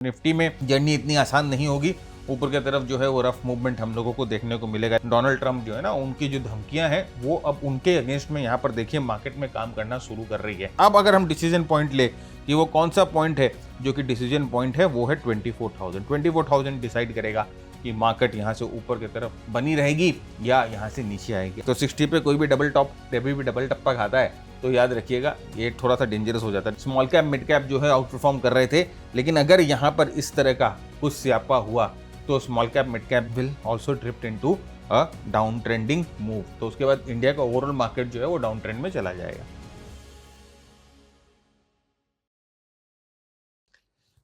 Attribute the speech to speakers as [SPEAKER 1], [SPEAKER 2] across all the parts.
[SPEAKER 1] Nifty में journey इतनी आसान नहीं होगी, ऊपर की तरफ जो है वो रफ मूवमेंट हम लोगों को देखने को मिलेगा। डोनाल्ड ट्रंप जो है ना, उनकी जो धमकियां हैं वो अब उनके अगेंस्ट में यहाँ पर देखिए मार्केट में काम करना शुरू कर रही है। अब अगर हम डिसीजन पॉइंट ले कि वो कौन सा पॉइंट है जो कि डिसीजन पॉइंट है, वो है 24,000 डिसाइड करेगा कि मार्केट यहाँ से ऊपर की तरफ बनी रहेगी या यहाँ से नीचे आएगी। तो 60 पे कोई भी डबल टॉप कभी भी डबल टप्पा खाता है तो याद रखिएगा ये थोड़ा सा डेंजरस हो जाता है। स्मॉल कैप मिड कैप जो है आउट परफॉर्म कर रहे थे, लेकिन अगर यहाँ पर इस तरह का कुछ स्यापा हुआ तो small cap mid cap will also drift into a down trending move. तो उसके बाद इंडिया का ओवरऑल मार्केट जो है वो डाउन ट्रेंड में चला जाएगा।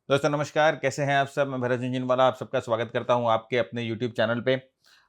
[SPEAKER 1] दोस्तों नमस्कार, कैसे हैं आप सब। मैं भरत झुंझुनवाला आप सबका स्वागत करता हूं आपके अपने यूट्यूब चैनल पे।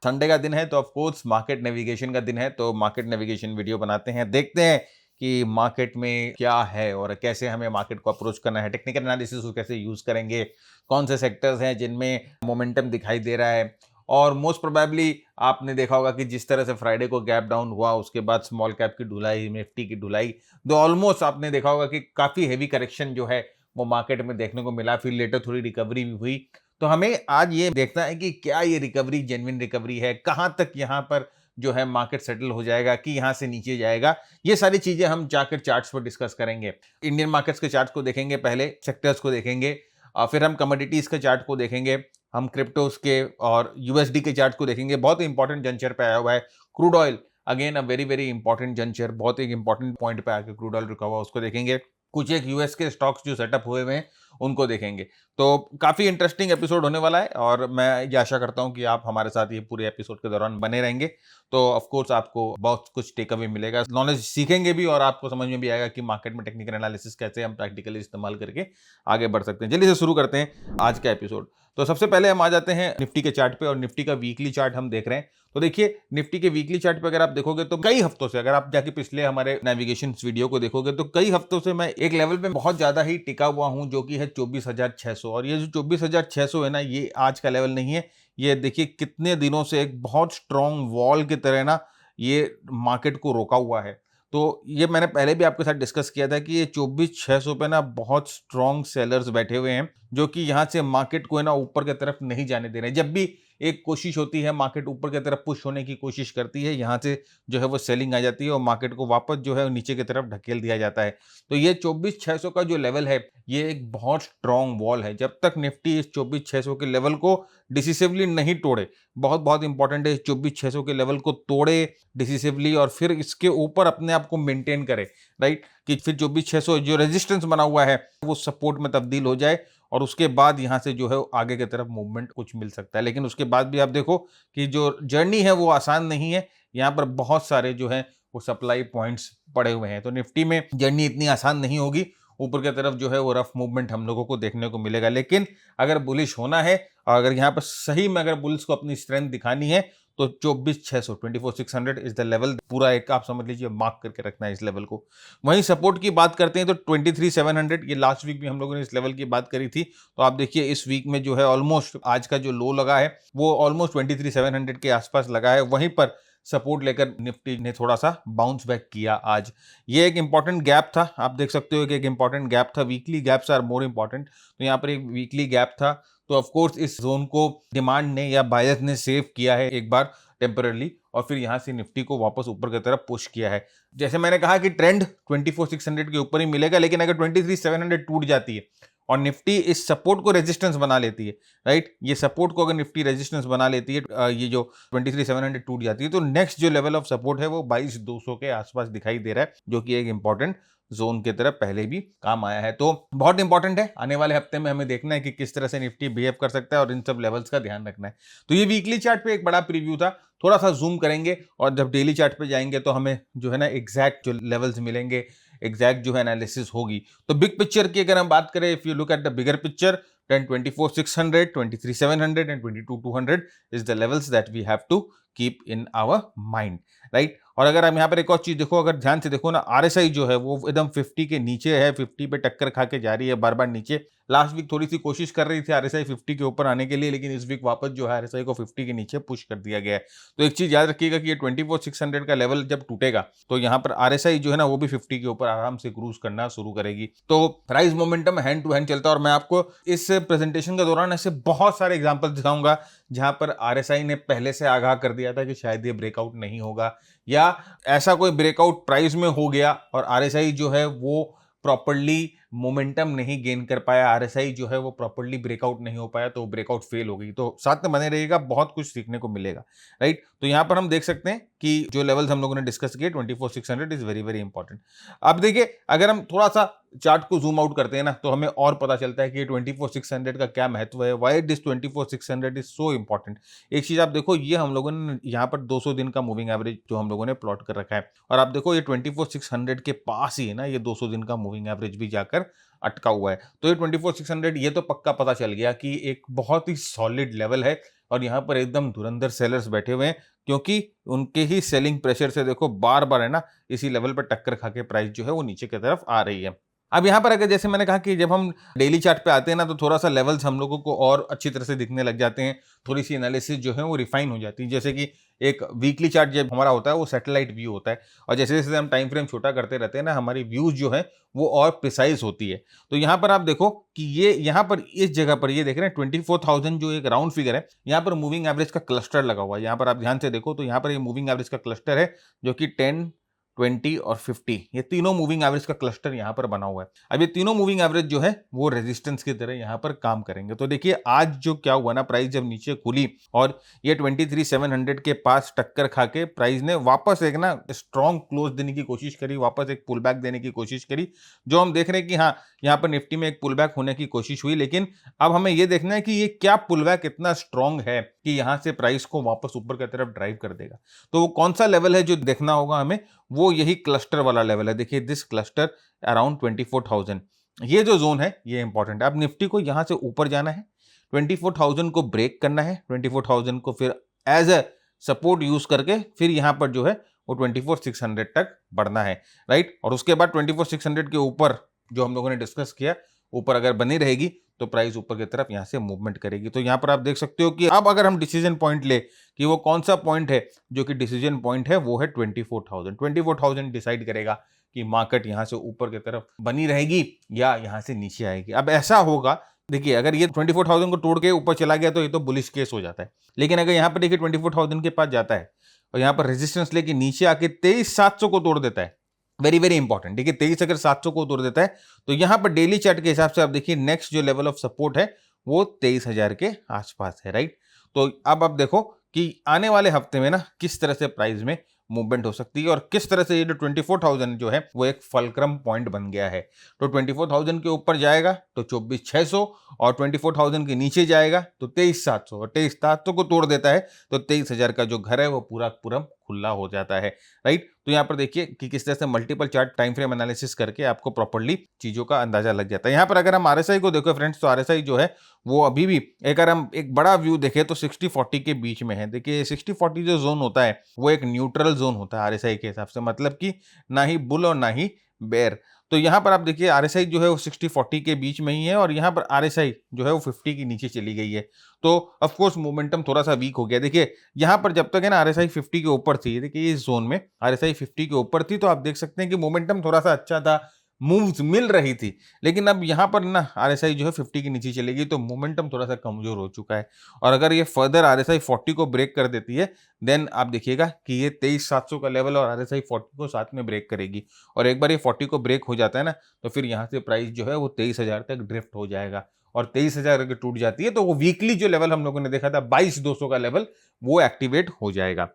[SPEAKER 1] संडे का दिन है तो ऑफ कोर्स मार्केट नेविगेशन का दिन है, तो मार्केट नेविगेशन वीडियो बनाते हैं, देखते हैं कि मार्केट में क्या है और कैसे हमें मार्केट को अप्रोच करना है। टेक्निकल एनालिसिस को कैसे यूज करेंगे, कौन से सेक्टर्स हैं जिनमें मोमेंटम दिखाई दे रहा है। और मोस्ट प्रोबेबली आपने देखा होगा कि जिस तरह से फ्राइडे को गैप डाउन हुआ, उसके बाद स्मॉल कैप की ढुलाई, निफ्टी की ढुलाई, तो ऑलमोस्ट आपने देखा होगा कि काफी हेवी करेक्शन जो है वो मार्केट में देखने को मिला। फिर लेटर थोड़ी रिकवरी भी हुई। तो हमें आज ये देखना है कि क्या ये रिकवरी जेन्युइन रिकवरी है, कहां तक यहां पर जो है मार्केट सेटल हो जाएगा कि यहां से नीचे जाएगा। ये सारी चीजें हम जाकर चार्ट्स पर डिस्कस करेंगे। इंडियन मार्केट्स के चार्ट्स को देखेंगे, पहले सेक्टर्स को देखेंगे, फिर हम कमोडिटीज के चार्ट को देखेंगे, हम क्रिप्टोस के और यूएसडी के चार्ट को देखेंगे। बहुत इंपॉर्टेंट जंक्चर पे आया हुआ है crude oil, again a very very important juncture, बहुत एक इंपॉर्टेंट पॉइंट पे आके क्रूड ऑयल रुका हुआ, उसको देखेंगे। कुछ एक यूएस के स्टॉक्स जो सेटअप हुए हुए हैं उनको देखेंगे। तो काफी इंटरेस्टिंग एपिसोड होने वाला है और मैं ये आशा करता हूं कि आप हमारे साथ ये पूरे एपिसोड के दौरान बने रहेंगे। तो ऑफ कोर्स आपको बहुत कुछ टेक अवे मिलेगा, नॉलेज सीखेंगे भी और आपको समझ में भी आएगा कि मार्केट में टेक्निकल एनालिसिस कैसे हम प्रैक्टिकली इस्तेमाल करके आगे बढ़ सकते हैं। जल्दी से शुरू करते हैं आज का एपिसोड। तो सबसे पहले हम आ जाते हैं निफ्टी के चार्ट पे, और निफ्टी का वीकली चार्ट हम देख रहे हैं। तो देखिए निफ्टी के वीकली चार्ट पे अगर आप देखोगे तो कई हफ्तों से, अगर आप जाके पिछले हमारे नेविगेशन वीडियो को देखोगे तो कई हफ्तों से मैं एक लेवल पे बहुत ज्यादा ही टिका हुआ हूं, जो कि है 24,600। और ये जो 24,600 है ना, ये आज का लेवल नहीं है। ये देखिए कितने दिनों से एक बहुत स्ट्रॉन्ग वॉल की तरह ना ये मार्केट को रोका हुआ है। तो ये मैंने पहले भी आपके साथ डिस्कस किया था कि ये 24,600 पे ना बहुत स्ट्रॉन्ग सेलर्स बैठे हुए हैं, जो कि यहां से मार्केट को है ना ऊपर की तरफ नहीं जाने दे रहे हैं। जब भी एक कोशिश होती है, मार्केट ऊपर की तरफ पुश होने की कोशिश करती है, यहाँ से जो है वो सेलिंग आ जाती है और मार्केट को वापस जो है नीचे की तरफ ढकेल दिया जाता है। तो ये 24,600 का जो लेवल है ये एक बहुत स्ट्रॉन्ग वॉल है। जब तक निफ्टी इस 24,600 के लेवल को डिसिसिवली नहीं तोड़े, बहुत बहुत इंपॉर्टेंट है, 24,600 के लेवल को तोड़े डिसिसिवली और फिर इसके ऊपर अपने आप को मेंटेन करे, राइट, कि फिर 24,600 जो रेजिस्टेंस बना हुआ है वो सपोर्ट में तब्दील हो जाए और उसके बाद यहां से जो है आगे की तरफ मूवमेंट कुछ मिल सकता है। लेकिन उसके बाद भी आप देखो कि जो जर्नी है वो आसान नहीं है। यहाँ पर बहुत सारे जो है वो सप्लाई पॉइंट्स पड़े हुए हैं। तो निफ्टी में जर्नी इतनी आसान नहीं होगी, ऊपर की तरफ जो है वो रफ मूवमेंट हम लोगों को देखने को मिलेगा। लेकिन अगर बुलिश होना है और अगर यहाँ पर सही में अगर बुल्स को अपनी स्ट्रेंथ दिखानी है तो 24,600 24,600 इज द लेवल, पूरा एक आप समझ लीजिए मार्क करके रखना है इस लेवल को। वहीं सपोर्ट की बात करते हैं तो 23,700, ये लास्ट वीक भी हम लोगों ने इस लेवल की बात करी थी। तो आप देखिए इस वीक में जो है ऑलमोस्ट आज का जो लो लगा है वो ऑलमोस्ट 23,700 के आसपास लगा है। वहीं पर सपोर्ट लेकर निफ्टी ने थोड़ा सा बाउंस बैक किया आज। ये एक इंपॉर्टेंट गैप था, आप देख सकते हो कि एक इंपॉर्टेंट गैप था। Weekly gaps are more important. तो यहाँ पर एक वीकली गैप था, तो ऑफ कोर्स इस जोन को डिमांड ने या बायर्स ने सेव किया है एक बार टेम्परली, और फिर यहां से निफ्टी को वापस ऊपर की तरफ पुश किया है। जैसे मैंने कहा कि ट्रेंड 24,600 के ऊपर ही मिलेगा, लेकिन अगर 23,700 टूट जाती है और निफ्टी इस सपोर्ट को रेजिस्टेंस बना लेती है, राइट, ये सपोर्ट को अगर निफ्टी रेजिस्टेंस बना लेती है, ये जो 23,700 टूट जाती है, तो नेक्स्ट जो लेवल ऑफ सपोर्ट है वो 22,200 के आसपास दिखाई दे रहा है, जो कि एक इंपॉर्टेंट जोन की तरफ पहले भी काम आया है। तो बहुत इंपॉर्टेंट है, आने वाले हफ्ते में हमें देखना है कि किस तरह से निफ्टी बिहेव कर सकता है और इन सब लेवल्स का ध्यान रखना है। तो ये वीकली चार्ट पे एक बड़ा प्रीव्यू था, थोड़ा सा जूम करेंगे और जब डेली चार्ट पे जाएंगे तो हमें जो है ना एग्जैक्ट जो लेवल्स मिलेंगे, एग्जैक्ट जो है एनालिसिस होगी। तो बिग पिक्चर की अगर हम बात करें, if you look at the bigger picture, then 24,600, 23,700 and 22,200 is the levels that we have to keep in our mind, right? और अगर हम यहाँ पर एक और चीज देखो, अगर ध्यान से देखो ना, आरएसआई जो है वो एकदम 50 के नीचे है, 50 पे टक्कर खा के जा रही है बार बार नीचे। लास्ट वीक थोड़ी सी कोशिश कर रही थी आरएसआई 50 के ऊपर आने के लिए, लेकिन इस वीक वापस जो है आरएसआई को 50 के नीचे पुश कर दिया गया है। तो एक चीज याद रखिएगा कि ये 24,600 का लेवल जब टूटेगा तो यहाँ पर आरएसआई जो है ना वो भी 50 के ऊपर आराम से क्रूज करना शुरू करेगी। तो price momentum hand to hand चलता है और मैं आपको इस पूरे प्रेजेंटेशन के दौरान ऐसे बहुत सारे एग्जांपल दिखाऊंगा जहां पर आरएसआई ने पहले से आगाह कर दिया था कि शायद ये ब्रेकआउट नहीं होगा, या ऐसा कोई ब्रेकआउट प्राइस में हो गया और आरएसआई जो है वो प्रॉपर्ली मोमेंटम नहीं गेन कर पाया, आरएसआई जो है वो प्रॉपर्ली ब्रेकआउट नहीं हो पाया, तो ब्रेकआउट फेल हो गई। तो साथ में बने रहिएगा, बहुत कुछ सीखने को मिलेगा, राइट। तो यहां पर हम देख सकते हैं कि जो लेवल्स हम लोगों ने डिस्कस किए, 24,600 इज वेरी वेरी इंपॉर्टेंट। अब देखिए, अगर हम थोड़ा सा चार्ट को जूम आउट करते हैं ना, तो हमें और पता चलता है कि 24,600 का क्या महत्व है, why this 24,600 is so important. एक चीज आप देखो, ये हम लोगों ने यहाँ पर 200 दिन का मूविंग एवरेज जो हम लोगों ने प्लॉट कर रखा है, और आप देखो ये 24,600 के पास ही है ना, ये 200 दिन का मूविंग एवरेज भी जाकर अटका हुआ है। तो ये 24,600 ये तो पक्का पता चल गया कि एक बहुत ही सॉलिड लेवल है, और यहाँ पर एकदम धुरंधर सेलर्स बैठे हुए हैं, क्योंकि उनके ही सेलिंग प्रेशर से देखो बार बार है ना इसी लेवल पर टक्कर खा के प्राइस जो है वो नीचे की तरफ आ रही है। अब यहाँ पर अगर जैसे मैंने कहा कि जब हम डेली चार्ट पे आते हैं ना, तो थोड़ा सा लेवल्स हम लोगों को और अच्छी तरह से दिखने लग जाते हैं, थोड़ी सी एनालिसिस जो है वो रिफाइन हो जाती है। जैसे कि एक वीकली चार्ट जब हमारा होता है वो सैटेलाइट व्यू होता है, और जैसे जैसे हम टाइम फ्रेम छोटा करते रहते हैं ना, हमारी व्यूज जो है वो और प्रिसाइज होती है। तो यहाँ पर आप देखो कि ये यहाँ पर इस जगह पर ये देख रहे हैं 24,000 जो एक राउंड फिगर है, यहाँ पर मूविंग एवरेज का क्लस्टर लगा हुआ है। यहाँ पर आप ध्यान से देखो तो यहाँ पर ये मूविंग एवरेज का क्लस्टर है, जो कि 10, 20 और 50, ये तीनों मूविंग एवरेज का क्लस्टर यहाँ पर बना हुआ है। अब ये तीनों मूविंग एवरेज जो है वो रेजिस्टेंस की तरह यहाँ पर काम करेंगे। तो देखिए आज जो क्या हुआ ना, प्राइस जब नीचे खुली और ये 23,700 के पास टक्कर खा के प्राइस ने वापस एक ना स्ट्रॉन्ग क्लोज देने की कोशिश करी, वापस एक पुल बैक देने की कोशिश करी, जो हम देख रहे हैं कि हाँ यहाँ पर निफ्टी में एक पुल बैक होने की कोशिश हुई। लेकिन अब हमें ये देखना है कि ये क्या पुल बैक इतना स्ट्रॉन्ग है कि यहाँ से प्राइस को वापस ऊपर की तरफ ड्राइव कर देगा। तो वो कौन सा लेवल है जो देखना होगा हमें, वो यही क्लस्टर वाला लेवल है। देखिए दिस क्लस्टर अराउंड 24,000, ये जो जोन है ये इंपॉर्टेंट है। अब निफ्टी को यहां से ऊपर जाना है, 24,000 को ब्रेक करना है, 24,000 को फिर एज अ सपोर्ट यूज करके फिर यहां पर जो है वो 24,600 तक बढ़ना है, राइट। और उसके बाद 24,600 के ऊपर जो हम लोगों ने डिस्कस किया, ऊपर अगर बनी रहेगी तो प्राइस ऊपर की तरफ यहां से मूवमेंट करेगी। तो यहां पर आप देख सकते हो कि अब अगर हम डिसीजन पॉइंट ले कि वो कौन सा पॉइंट है जो कि डिसीजन पॉइंट है, वो है 24,000। 24,000 डिसाइड करेगा कि मार्केट यहां से ऊपर की तरफ बनी रहेगी या यहां से नीचे आएगी। अब ऐसा होगा, देखिए अगर ये 24,000 को तोड़ के ऊपर चला गया तो ये तो बुलिश केस हो जाता है। लेकिन अगर यहां पर देखिए 24,000 के पास जाता है और यहां पर रेजिस्टेंस लेके नीचे आके 23,700 को तोड़ देता है, वेरी वेरी इंपॉर्टेंट। देखिए 23 अगर 700 को तोड़ देता है तो यहां पर डेली चार्ट के हिसाब से आप देखिए नेक्स्ट जो लेवल ऑफ सपोर्ट है वो 23,000 के आसपास है, राइट। तो अब आप देखो कि आने वाले हफ्ते में ना किस तरह से प्राइस में मूवमेंट हो सकती है और किस तरह से ये जो 24,000 जो है वो एक फलक्रम पॉइंट बन गया है। तो 24,000 के ऊपर जाएगा तो 24,600, और 24,000 के नीचे जाएगा तो 23,700, और 23,700 को तोड़ देता है तो 23,000 का जो घर है वो पूरा पूरा खुला हो जाता है, राइट। तो यहाँ पर देखिए कि किस तरह से multiple chart time frame analysis करके आपको प्रॉपर्ली चीजों का अंदाजा लग जाता है। यहाँ पर अगर हम आरएसआई को देखो फ्रेंड्स, तो आरएसआई जो है वो अभी भी अगर हम एक बड़ा व्यू देखें तो 60-40 के बीच में है। देखिए 60-40 जो जोन होता है वो एक न्यूट्रल जोन होता है आरएसआई के हिसाब से, मतलब कि ना ही बुल और ना ही बेयर। तो यहाँ पर आप देखिए आरएसआई जो है वो 60-40 के बीच में ही है, और यहाँ पर आरएसआई जो है वो 50 के नीचे चली गई है। तो ऑफ कोर्स मोमेंटम थोड़ा सा वीक हो गया। देखिए यहाँ पर जब तक है ना आरएसआई 50 के ऊपर थी, देखिए इस जोन में आरएसआई 50 के ऊपर थी, तो आप देख सकते हैं कि मोमेंटम थोड़ा सा अच्छा था, मूव्स मिल रही थी। लेकिन अब यहाँ पर ना आरएसआई जो है 50 के नीचे चलेगी तो मोमेंटम थोड़ा सा कमजोर हो चुका है। और अगर ये फर्दर आरएसआई 40 को ब्रेक कर देती है देन आप देखिएगा कि ये 23,700 का लेवल और आरएसआई 40 को साथ में ब्रेक करेगी। और एक बार ये 40 को ब्रेक हो जाता है ना, तो फिर यहाँ से प्राइस जो है वो 23,000 तक ड्रिफ्ट हो जाएगा। और 23,000 अगर टूट जाती है तो वो वीकली जो लेवल हम लोगों ने देखा था 22,200 का लेवल, वो एक्टिवेट हो जाएगा।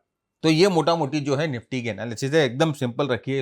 [SPEAKER 1] तो ये मोटा मोटी जो है निफ्टी की एनालिसिस है, एकदम सिंपल रखिए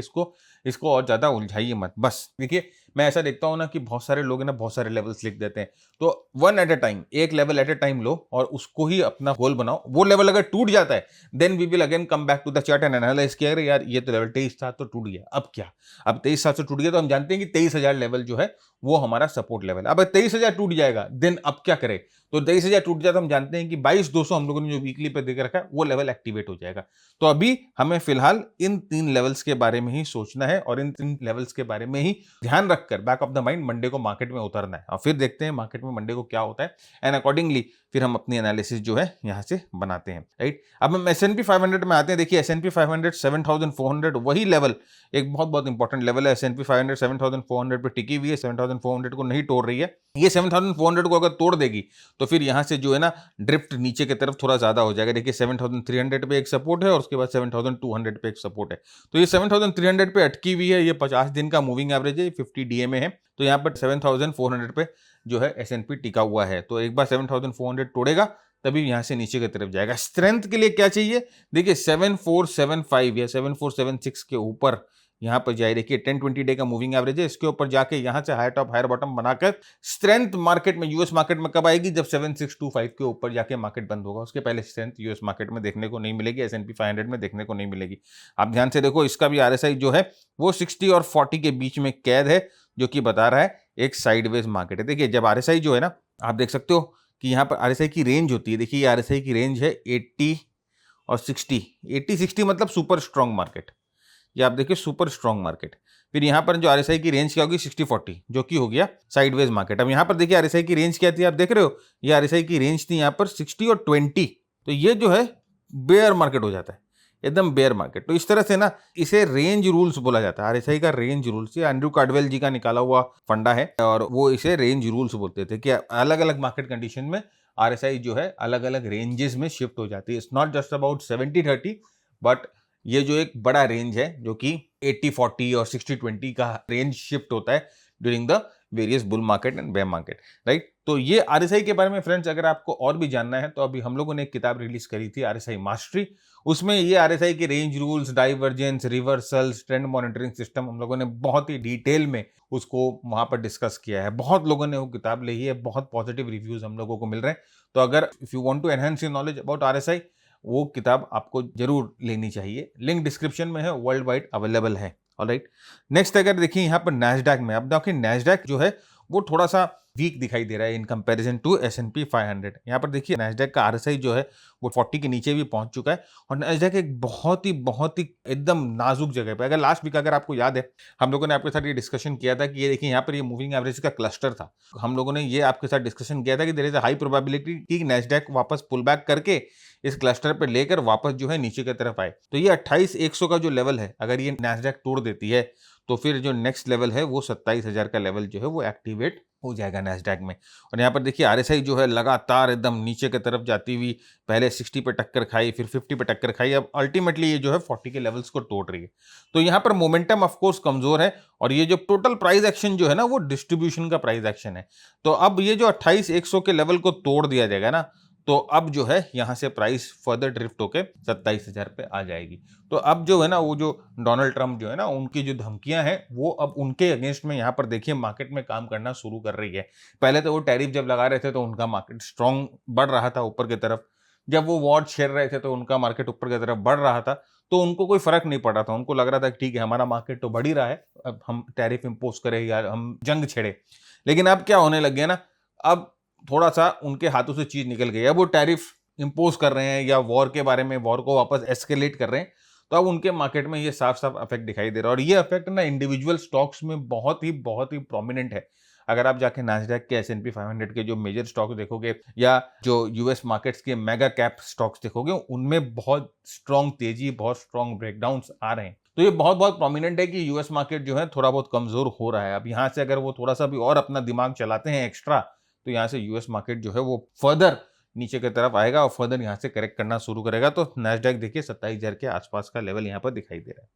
[SPEAKER 1] इसको और ज्यादा उलझाइए मत। बस देखिए मैं ऐसा देखता हूं ना कि बहुत सारे लोग ना बहुत सारे लेवल्स लिख देते हैं, तो वन एट अ टाइम, एक लेवल एट अ टाइम लो और उसको ही अपना गोल बनाओ। वो लेवल अगर टूट जाता है then we will again come back to the chart and analyse किया, अरे यार ये तो लेवल 23,700 तो टूट गया, अब क्या। अब 23,700 टूट गया तो हम जानते हैं कि 23,000 लेवल जो है वो हमारा सपोर्ट लेवल। अब 23,000 टूट जाएगा देन अब क्या करें, तो 23,000 टूट जाए तो हम जानते हैं कि 22,200 हम लोगों ने जो वीकली पे देख रखा है वो लेवल एक्टिवेट हो जाएगा। तो अभी हमें फिलहाल इन 3 लेवल्स के बारे में ही सोचना है और इन 3 लेवल्स के बारे में ही ध्यान रखना रख कर back of the mind Monday को मार्केट में उतरना है और फिर देखते हैं मार्केट में मंडे को क्या होता है एंड अकॉर्डिंगली फिर हम अपनी एनालिसिस जो है यहाँ से बनाते हैं, राइट। अब हम S&P 500 में आते हैं। देखिए S&P 500 7400 वही लेवल एक बहुत बहुत इंपॉर्टेंट लेवल है। S&P 500 7400 पे टिकी हुई है, 7400 को नहीं तोड़ रही है। ये 7400 को अगर तोड़ देगी तो फिर यहाँ से जो है ना ड्रिफ्ट नीचे की तरफ थोड़ा ज्यादा हो जाएगा। देखिए 7300 पे एक सपोर्ट है और उसके बाद 7200 पे एक सपोर्ट है। तो ये 7300 पे अटकी हुई है, ये 50 दिन का मूविंग एवरेज है, 50 DA में है। तो यहाँ पर 7400 पे जो है S&P टिका हुआ है। तो एक बार 7400 तोड़ेगा तभी यहां से नीचे की तरफ जाएगा। स्ट्रेंथ के लिए क्या चाहिए, देखिए 7475 या 7476 के ऊपर यहां पर जाए। देखिए 10-20 डे का मूविंग एवरेज है, इसके ऊपर जाके यहां से हायर टॉप हायर बॉटम बनाकर स्ट्रेंथ मार्केट में यूएस मार्केट में कब आएगी, जब 7625 के ऊपर जाके मार्केट बंद होगा। उसके पहले स्ट्रेंथ यूएस मार्केट में देखने को नहीं मिलेगी, S&P 500 में देखने को नहीं मिलेगी। आप ध्यान से देखो, इसका भी RSI जो है वो 60 और 40 के बीच में कैद है, जो कि बता रहा है एक साइडवेज मार्केट है। देखिए जब RSI जो है ना, आप देख सकते हो कि यहाँ पर RSI की रेंज होती है। देखिए ये RSI की रेंज है 80 और 60। 80-60 मतलब सुपर स्ट्रॉन्ग मार्केट, ये आप देखिए सुपर स्ट्रॉन्ग मार्केट। फिर यहाँ पर जो RSI की रेंज क्या होगी, 60-40, जो कि हो गया साइडवेज मार्केट। अब यहाँ पर देखिए RSI की रेंज क्या थी, आप देख रहे हो, ये RSI की रेंज थी यहाँ पर 60 और 20। तो ये जो है बेयर मार्केट हो जाता है, एकदम बेयर मार्केट। तो इस तरह से ना इसे रेंज रूल्स बोला जाता है। RSI का रेंज रूल्स, ये एंड्रू कार्डवेल जी का निकाला हुआ फंडा है और वो इसे रेंज रूल्स बोलते थे कि अलग अलग मार्केट कंडीशन में RSI जो है अलग अलग रेंजेस में शिफ्ट हो जाती है। It's not just about 70-30, but ये जो एक बड़ा रेंज है जो कि 80-40 और 60-20 का रेंज शिफ्ट होता है during the various bull market and bear market, right. तो ये RSI के बारे में फ्रेंड्स अगर आपको और भी जानना है तो अभी हम लोगों ने एक किताब रिलीज करी थी RSI मास्टरी। उसमें ये RSI के range rules, divergence, reversals, trend monitoring system हम लोगों ने बहुत ही डिटेल में उसको वहां पर डिस्कस किया है। बहुत लोगों ने वो किताब ली है, बहुत पॉजिटिव रिव्यूज हम लोगों को मिल रहे हैं। तो अगर if you want to enhance your knowledge about RSI, वो किताब आपको जरूर लेनी चाहिए। लिंक डिस्क्रिप्शन में है, वर्ल्ड वाइड अवेलेबल है। ऑलराइट, नेक्स्ट अगर देखिए यहाँ पर नैस्डैक में, अब देखिए नैस्डैक जो है वो थोड़ा सा वीक दिखाई दे रहा है इन कंपैरिजन टू S&P 500। यहाँ पर देखिए नैस्डैक का RSI जो है वो 40 के नीचे भी पहुंच चुका है और नैस्डैक एक बहुत ही एकदम नाजुक जगह पे। अगर लास्ट वीक अगर आपको याद है, हम लोगों ने आपके साथ ये डिस्कशन किया था कि ये देखिए यहाँ पर ये मूविंग एवरेज का क्लस्टर था। हम लोगों ने ये आपके साथ डिस्कशन किया था कि there is a high probability कि नैस्डैक वापस पुल बैक करके इस क्लस्टर पर लेकर वापस जो है नीचे की तरफ आए। तो ये 28,100 का जो लेवल है, अगर ये नैस्डैक तोड़ देती है तो फिर जो नेक्स्ट लेवल है वो 27,000 का लेवल जो है वो एक्टिवेट हो जाएगा नैस्डैक में। और यहाँ पर देखिए RSI जो है लगातार एकदम नीचे की तरफ जाती हुई पहले 60 पे टक्कर खाई, फिर 50 पे टक्कर खाई, अब अल्टीमेटली ये जो है 40 के लेवल्स को तोड़ रही है। तो यहाँ पर मोमेंटम ऑफ कोर्स कमजोर है और ये जो टोटल प्राइस एक्शन जो है ना वो डिस्ट्रीब्यूशन का प्राइस एक्शन है। तो अब ये जो 28,100 के लेवल को तोड़ दिया जाएगा ना, तो अब जो है यहां से प्राइस फर्दर ड्रिफ्ट होके 27,000 पे आ जाएगी। तो अब जो है ना वो जो डोनाल्ड ट्रंप जो है ना उनकी जो धमकियां हैं वो अब उनके अगेंस्ट में यहाँ पर देखिए मार्केट में काम करना शुरू कर रही है। पहले तो वो टैरिफ जब लगा रहे थे तो उनका मार्केट स्ट्रांग बढ़ रहा था ऊपर की तरफ, जब वो वॉर छेड़ रहे थे तो उनका मार्केट ऊपर की तरफ बढ़ रहा था, तो उनको कोई फर्क नहीं पड़ रहा था। उनको लग रहा था कि ठीक है हमारा मार्केट तो बढ़ ही रहा है, अब हम टैरिफ इंपोज करें या हम जंग छेड़े। लेकिन अब क्या होने लग गया ना, अब थोड़ा सा उनके हाथों से चीज निकल गई। अब वो टैरिफ इंपोज कर रहे हैं या वॉर के बारे में, वॉर को वापस एस्केलेट कर रहे हैं, तो अब उनके मार्केट में ये साफ साफ इफेक्ट दिखाई दे रहा है। और ये इफेक्ट ना इंडिविजुअल स्टॉक्स में बहुत ही प्रोमिनेंट है। अगर आप जाके नैस्डैक के S&P 500 के जो मेजर स्टॉक्स देखोगे या जो यूएस मार्केट्स के मेगा कैप स्टॉक्स देखोगे, उनमें बहुत स्ट्रॉन्ग तेजी, बहुत स्ट्रॉन्ग ब्रेकडाउन्स आ रहे हैं। तो ये बहुत प्रोमिनेंट है कि यूएस मार्केट जो है थोड़ा बहुत कमजोर हो रहा है। अब यहाँ से अगर वो थोड़ा सा भी और अपना दिमाग चलाते हैं एक्स्ट्रा, तो यहाँ से यूएस मार्केट जो है वो फर्दर नीचे की तरफ आएगा और फर्दर यहाँ से करेक्ट करना शुरू करेगा। तो नैस्डैक देखिए 27,000 के आसपास का लेवल यहाँ पर दिखाई दे रहा है।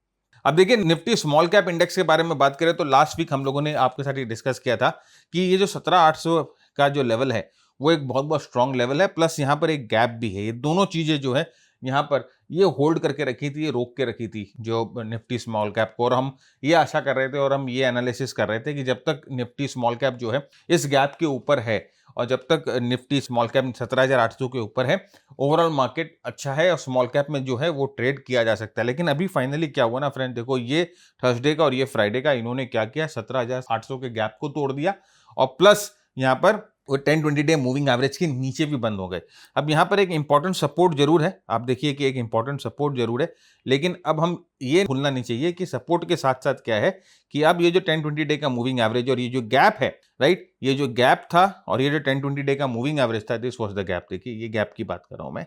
[SPEAKER 1] अब देखिए निफ्टी स्मॉल कैप इंडेक्स के बारे में बात करें तो लास्ट वीक हम लोगों ने आपके साथ ये डिस्कस किया था कि ये जो 17,800 का जो लेवल है वो एक बहुत स्ट्रॉन्ग लेवल है, प्लस यहाँ पर एक गैप भी है। ये दोनों चीजें जो है यहाँ पर ये होल्ड करके रखी थी, ये रोक के रखी थी जो निफ्टी स्मॉल कैप को। और हम ये आशा कर रहे थे और हम ये एनालिसिस कर रहे थे कि जब तक निफ्टी स्मॉल कैप जो है इस गैप के ऊपर है और जब तक निफ्टी स्मॉल कैप 17,800 के ऊपर है, ओवरऑल मार्केट अच्छा है और स्मॉल कैप में जो है वो ट्रेड किया जा सकता है। लेकिन अभी फाइनली क्या हुआ ना फ्रेंड, देखो ये थर्सडे का और ये फ्राइडे का इन्होंने क्या किया, 17,800 के गैप को तोड़ दिया और प्लस यहाँ पर वो 10-20 डे मूविंग एवरेज के नीचे भी बंद हो गए। अब यहाँ पर एक इंपॉर्टेंट सपोर्ट जरूर है, आप देखिए कि एक इंपॉर्टेंट सपोर्ट जरूर है, लेकिन अब हम ये भूलना नहीं चाहिए कि सपोर्ट के साथ साथ क्या है कि अब ये जो 10-20 डे का मूविंग एवरेज और ये जो गैप है, राइट, ये जो गैप था और ये जो 10-20 डे का मूविंग एवरेज था, दिस वाज द गैप। देखिए ये गैप की बात कर रहा हूं मैं,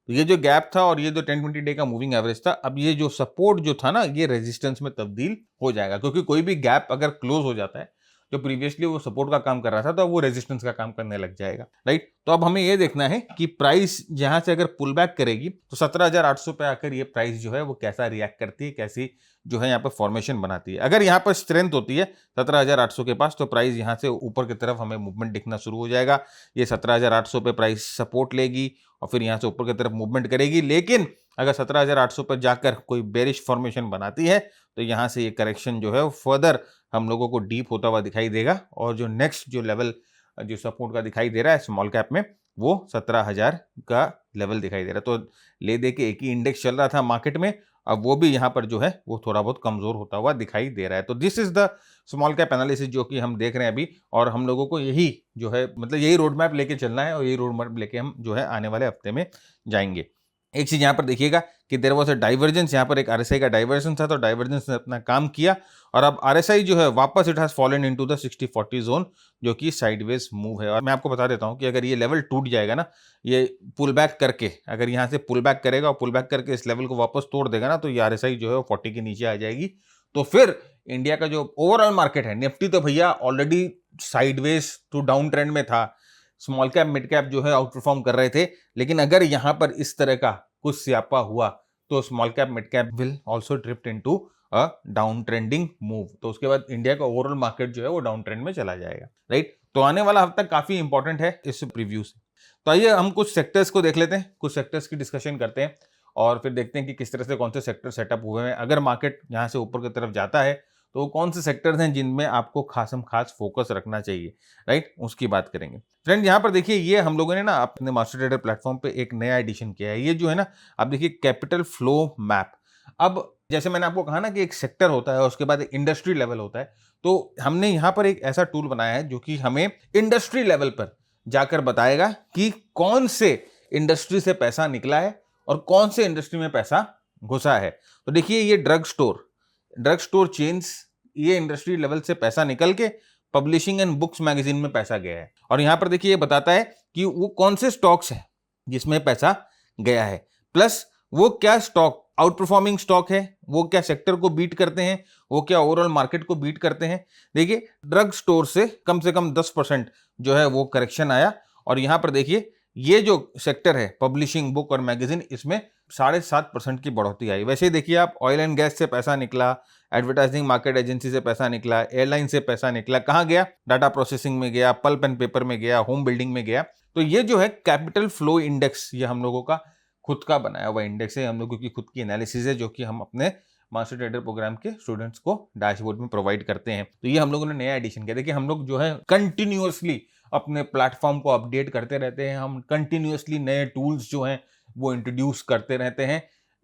[SPEAKER 1] तो ये जो गैप था और ये जो 10-20 डे का मूविंग एवरेज था, अब ये जो सपोर्ट जो था ना, ये रेजिस्टेंस में तब्दील हो जाएगा, क्योंकि कोई भी गैप अगर क्लोज हो जाता है, जो प्रीवियसली वो सपोर्ट का काम कर रहा था, तो वो रेजिस्टेंस का काम करने लग जाएगा, राइट। तो अब हमें ये देखना है कि प्राइस जहां से अगर पुल बैक करेगी तो 17,800 पे आकर ये प्राइस जो है वो कैसा रिएक्ट करती है, कैसी जो है यहाँ पर फॉर्मेशन बनाती है। अगर यहाँ पर स्ट्रेंथ होती है 17,800 के पास, तो प्राइस यहाँ से ऊपर की तरफ हमें मूवमेंट दिखना शुरू हो जाएगा। ये 17,800 पे प्राइस सपोर्ट लेगी और फिर यहाँ से ऊपर की तरफ मूवमेंट करेगी। लेकिन अगर 17,800 पर जाकर कोई बेरिश फॉर्मेशन बनाती है तो यहाँ से ये करेक्शन जो है वो फर्दर हम लोगों को डीप होता हुआ दिखाई देगा, और जो नेक्स्ट जो लेवल जो सपोर्ट का दिखाई दे रहा है स्मॉल कैप में, वो 17,000 का लेवल दिखाई दे रहा है। तो ले दे के एक ही इंडेक्स चल रहा था मार्केट में, अब वो भी यहाँ पर जो है वो थोड़ा बहुत कमजोर होता हुआ दिखाई दे रहा है। तो this is the small cap analysis जो कि हम देख रहे हैं अभी, और हम लोगों को यही जो है मतलब यही रोड मैप लेके चलना है और यही रोड मैप लेके हम जो है आने वाले हफ्ते में जाएंगे। एक चीज यहाँ पर देखिएगा कि देयर वाज अ डाइवर्जेंस, यहाँ पर एक आरएसआई का डाइवर्जेंस था, तो डाइवर्जेंस ने अपना काम किया और अब आरएसआई जो है वापस it has fallen into the 60-40 zone, जो कि साइडवेज मूव है। और मैं आपको बता देता हूँ कि अगर ये लेवल टूट जाएगा ना, ये पुल बैक करके अगर यहाँ से पुल बैक करेगा और पुल बैक करके इस लेवल को वापस तोड़ देगा ना, तो ये आरएसआई जो है वो 40 के नीचे आ जाएगी। तो फिर इंडिया का जो ओवरऑल मार्केट है, निफ्टी तो भैया already sideways to down trend में था, स्मॉल कैप मिड कैप जो है आउट परफॉर्म कर रहे थे, लेकिन अगर यहाँ पर इस तरह का कुछ स्यापा हुआ तो small cap mid cap will also drift into a down trending move. तो उसके बाद इंडिया का ओवरऑल मार्केट जो है वो डाउन ट्रेंड में चला जाएगा, राइट। तो आने वाला हफ्ता काफी इंपॉर्टेंट है इस प्रीव्यू से। तो आइए हम कुछ सेक्टर्स को देख लेते हैं, कुछ सेक्टर्स की डिस्कशन करते हैं और फिर देखते हैं कि किस तरह से कौन से सेक्टर सेटअप हुए हैं। अगर मार्केट यहाँ से ऊपर की तरफ जाता है तो कौन से सेक्टर्स हैं जिनमें आपको खास फोकस रखना चाहिए, राइट, उसकी बात करेंगे। फ्रेंड यहाँ पर देखिए, ये हम लोगों ने ना अपने मास्टर ट्रेडर प्लेटफॉर्म पे एक नया एडिशन किया है। ये जो है ना, आप देखिए कैपिटल फ्लो मैप। अब जैसे मैंने आपको कहा ना कि एक सेक्टर होता है और उसके बाद एक इंडस्ट्री लेवल होता है, तो हमने यहाँ पर एक ऐसा टूल बनाया है जो कि हमें इंडस्ट्री लेवल पर जाकर बताएगा कि कौन से इंडस्ट्री से पैसा निकला है और कौन से इंडस्ट्री में पैसा घुसा है। तो देखिए, ये ड्रग स्टोर चेन्स, ये इंडस्ट्री लेवल से पैसा निकल के पब्लिशिंग एंड बुक्स मैगजीन में पैसा गया है। और यहां पर देखिए ये बताता है कि वो कौन से स्टॉक्स हैं जिसमें पैसा गया है, प्लस वो क्या स्टॉक आउट परफॉर्मिंग स्टॉक है, वो क्या सेक्टर को बीट करते हैं, वो क्या ओवरऑल मार्केट को बीट करते हैं। देखिए, ड्रग स्टोर से कम 10% जो है वो करेक्शन आया, और यहां पर देखिए ये जो सेक्टर है पब्लिशिंग बुक और मैगजीन, इसमें 7.5% की बढ़ोतरी आई। वैसे ही देखिए आप, ऑयल एंड गैस से पैसा निकला, एडवर्टाइजिंग मार्केट एजेंसी से पैसा निकला, एयरलाइन से पैसा निकला, कहाँ गया, डाटा प्रोसेसिंग में गया, पल्प एंड पेपर में गया, होम बिल्डिंग में गया। तो ये जो है कैपिटल फ्लो इंडेक्स, ये हम लोगों का खुद का बनाया हुआ इंडेक्स है, हम लोगों की खुद की एनालिसिस है, जो कि हम अपने मास्टर ट्रेडर प्रोग्राम के स्टूडेंट्स को डैशबोर्ड में प्रोवाइड करते हैं। तो ये हम लोगों ने नया एडिशन किया। देखिए, हम लोग जो है कंटिन्यूअसली अपने प्लेटफॉर्म को अपडेट करते रहते हैं, हम कंटिन्यूअसली नए टूल्स जो हैं वो इंट्रोड्यूस करते रहते हैं।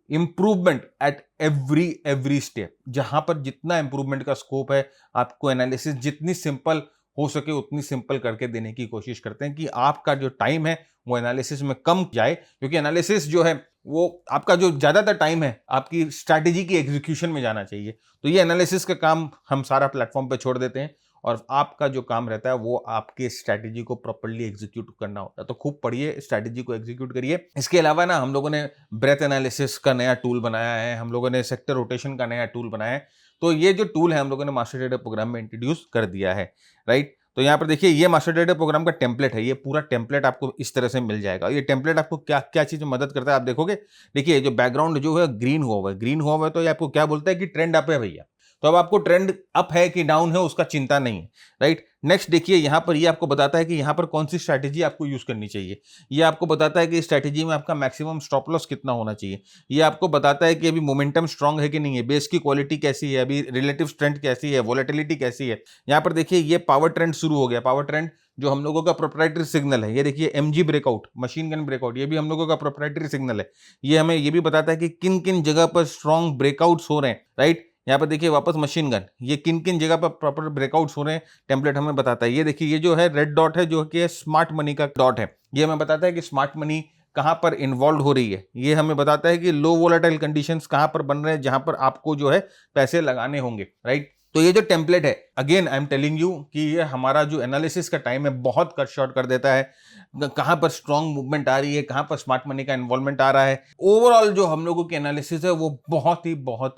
[SPEAKER 1] इंप्रूवमेंट एट एवरी स्टेप, जहां पर जितना इंप्रूवमेंट का स्कोप है, आपको एनालिसिस जितनी सिंपल हो सके उतनी सिंपल करके देने की कोशिश करते हैं कि आपका जो टाइम है वो एनालिसिस में कम जाए, क्योंकि एनालिसिस जो है वो आपका जो ज्यादातर टाइम है आपकी स्ट्रैटेजी की एग्जीक्यूशन में जाना चाहिए। तो ये एनालिसिस का काम हम सारा प्लेटफॉर्म पे छोड़ देते हैं और आपका जो काम रहता है वो आपके स्ट्रैटेजी को प्रॉपर्ली एग्जीक्यूट करना होता है। तो खूब पढ़िए, स्ट्रैटेजी को एग्जीक्यूट करिए। इसके अलावा ना हम लोगों ने ब्रेथ एनालिसिस का नया टूल बनाया है, हम लोगों ने सेक्टर रोटेशन का नया टूल बनाया है। तो ये जो टूल है हम लोगों ने मास्टर ट्रेडर प्रोग्राम में इंट्रोड्यूस कर दिया है, राइट। तो यहाँ पर देखिए, ये मास्टर ट्रेडर प्रोग्राम का टेम्पलेट है, ये पूरा टेम्पलेट आपको इस तरह से मिल जाएगा। ये टेम्पलेट आपको क्या क्या चीज में मदद करता है आप देखोगे। देखिए, जो बैकग्राउंड जो है ग्रीन हुआ है, तो ये आपको क्या बोलता है कि ट्रेंड अप है भैया। तो अब आपको ट्रेंड अप है कि डाउन है उसका चिंता नहीं है, राइट। नेक्स्ट देखिए, यहाँ पर ये आपको बताता है कि यहाँ पर कौन सी स्ट्रैटेजी आपको यूज करनी चाहिए। ये आपको बताता है कि स्ट्रैटेजी में आपका मैक्सिमम स्टॉप लॉस कितना होना चाहिए। ये आपको बताता है कि अभी मोमेंटम स्ट्रांग है कि नहीं है, बेस की क्वालिटी कैसी है, अभी रिलेटिव स्ट्रेंथ कैसी है, वोलेटिलिटी कैसी है। यहाँ पर देखिए, ये पावर ट्रेंड शुरू हो गया। पावर ट्रेंड जो हम लोगों का प्रोप्राइटरी सिग्नल है, ये देखिए MG breakout, machine gun breakout, ये भी हम लोगों का प्रोप्राइटरी सिग्नल है। ये हमें ये भी बताता है कि किन किन जगह पर स्ट्रॉन्ग ब्रेकआउट्स हो रहे हैं, राइट। यहाँ पर देखिए वापस मशीन गन, ये किन किन जगह पर प्रॉपर ब्रेकआउट्स हो रहे हैं टेम्पलेट हमें बताता है। ये देखिए ये जो है रेड डॉट है जो कि स्मार्ट मनी का डॉट है, ये हमें बताता है कि स्मार्ट मनी कहाँ पर इन्वॉल्व हो रही है। ये हमें बताता है कि लो वोलेटाइल कंडीशंस कहाँ पर बन रहे हैं जहां पर आपको जो है पैसे लगाने होंगे, राइट। तो ये जो टेम्पलेट है, again I am telling you कि ये हमारा जो एनालिसिस का टाइम है बहुत कट शॉर्ट कर देता है। कहां पर स्ट्रॉन्ग मूवमेंट आ रही है, कहां पर स्मार्ट मनी का इन्वॉल्वमेंट आ रहा है, ओवरऑल जो हम लोगों की एनालिसिस है वो बहुत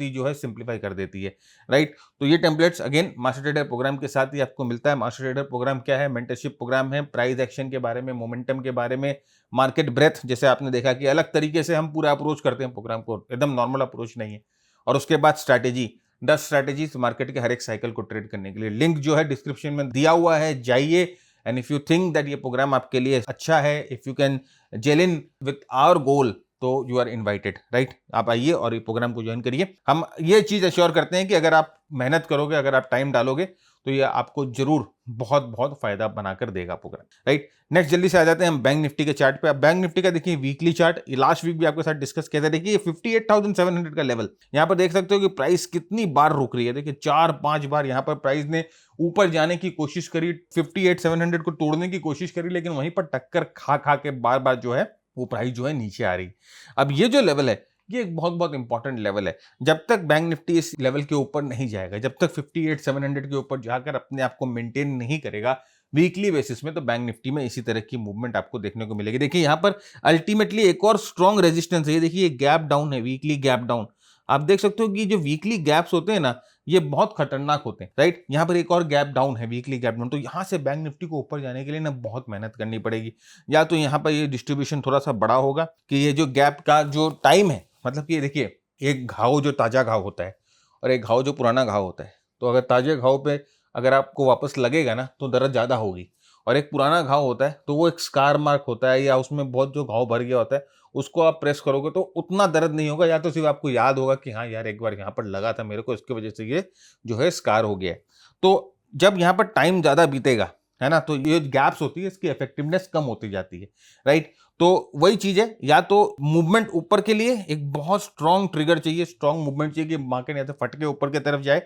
[SPEAKER 1] ही जो है सिंप्लीफाई कर देती है, राइट। तो ये templates again master trader program के साथ ही आपको मिलता है। मास्टर ट्रेडर प्रोग्राम क्या है? मेंटरशिप प्रोग्राम है, प्राइस एक्शन के बारे में, मोमेंटम के बारे में, मार्केट ब्रेथ, जैसे आपने देखा कि अलग तरीके से हम पूरा अप्रोच करते हैं प्रोग्राम को, एकदम नॉर्मल अप्रोच नहीं है। और उसके बाद स्ट्रैटेजी, 10 स्ट्रैटेजीज मार्केट के हर एक साइकिल को ट्रेड करने के लिए। लिंक जो है डिस्क्रिप्शन में दिया हुआ है, जाइए। And if you think that ये प्रोग्राम आपके लिए अच्छा है, if you can gel in with our goal, तो यू आर इनवाइटेड, राइट। आप आइए और ये प्रोग्राम को ज्वाइन करिए। हम ये चीज अश्योर करते हैं कि अगर आप मेहनत करोगे, अगर आप टाइम डालोगे, तो ये आपको जरूर बहुत फायदा बनाकर देगा प्रोग्राम, राइट। नेक्स्ट जल्दी से आ जाते हैं हम बैंक निफ्टी के चार्ट पे। अब बैंक निफ्टी का देखिए वीकली चार्ट, लास्ट वीक भी आपके साथ डिस्कस किया था। देखिए ये 58,700 का लेवल, यहां पर देख सकते हो कि प्राइस कितनी बार रुक रही है। देखिए 4-5 बार यहां पर प्राइस ने ऊपर जाने की कोशिश करी, 58,700 को तोड़ने की कोशिश करी, लेकिन वहीं पर टक्कर खा खा के बार बार जो है वो प्राइस जो है नीचे आ रही। अब ये जो लेवल है ये एक बहुत इंपॉर्टेंट लेवल है। जब तक बैंक निफ्टी इस लेवल के ऊपर नहीं जाएगा, जब तक 58,700 के ऊपर जाकर अपने आप को मेंटेन नहीं करेगा वीकली बेसिस में, तो बैंक निफ्टी में इसी तरह की मूवमेंट आपको देखने को मिलेगी। देखिए यहां पर अल्टीमेटली एक और स्ट्रॉन्ग रेजिस्टेंस है, ये देखिए गैप डाउन है, वीकली गैप डाउन। आप देख सकते हो कि जो वीकली गैप्स होते हैं ना, ये बहुत खतरनाक होते हैं, राइट। यहां पर एक और गैप डाउन है, वीकली गैप डाउन। तो यहां से बैंक निफ्टी को ऊपर जाने के लिए ना बहुत मेहनत करनी पड़ेगी। या तो यहां पर ये डिस्ट्रीब्यूशन थोड़ा सा बड़ा होगा कि ये जो गैप का जो टाइम है, मतलब कि देखिए एक घाव जो ताजा घाव होता है और एक घाव जो पुराना घाव होता है, तो अगर ताजे घाव पे अगर आपको वापस लगेगा ना तो दर्द ज्यादा होगी, और एक पुराना घाव होता है तो वो एक स्कार मार्क होता है, या उसमें बहुत जो घाव भर गया होता है उसको आप प्रेस करोगे तो उतना दर्द नहीं होगा, या तो सिर्फ आपको याद होगा कि हाँ यार एक बार यहाँ पर लगा था मेरे को, इसकी वजह से ये जो है स्कार हो गया है। तो जब यहाँ पर टाइम ज्यादा बीतेगा, है ना, तो ये गैप्स होती है इसकी इफेक्टिवनेस कम होती जाती है, राइट। तो वही चीज है, या तो मूवमेंट ऊपर के लिए एक बहुत स्ट्रॉन्ग ट्रिगर चाहिए, स्ट्रॉन्ग मूवमेंट चाहिए कि मार्केट यहाँ से फट के ऊपर की तरफ जाए।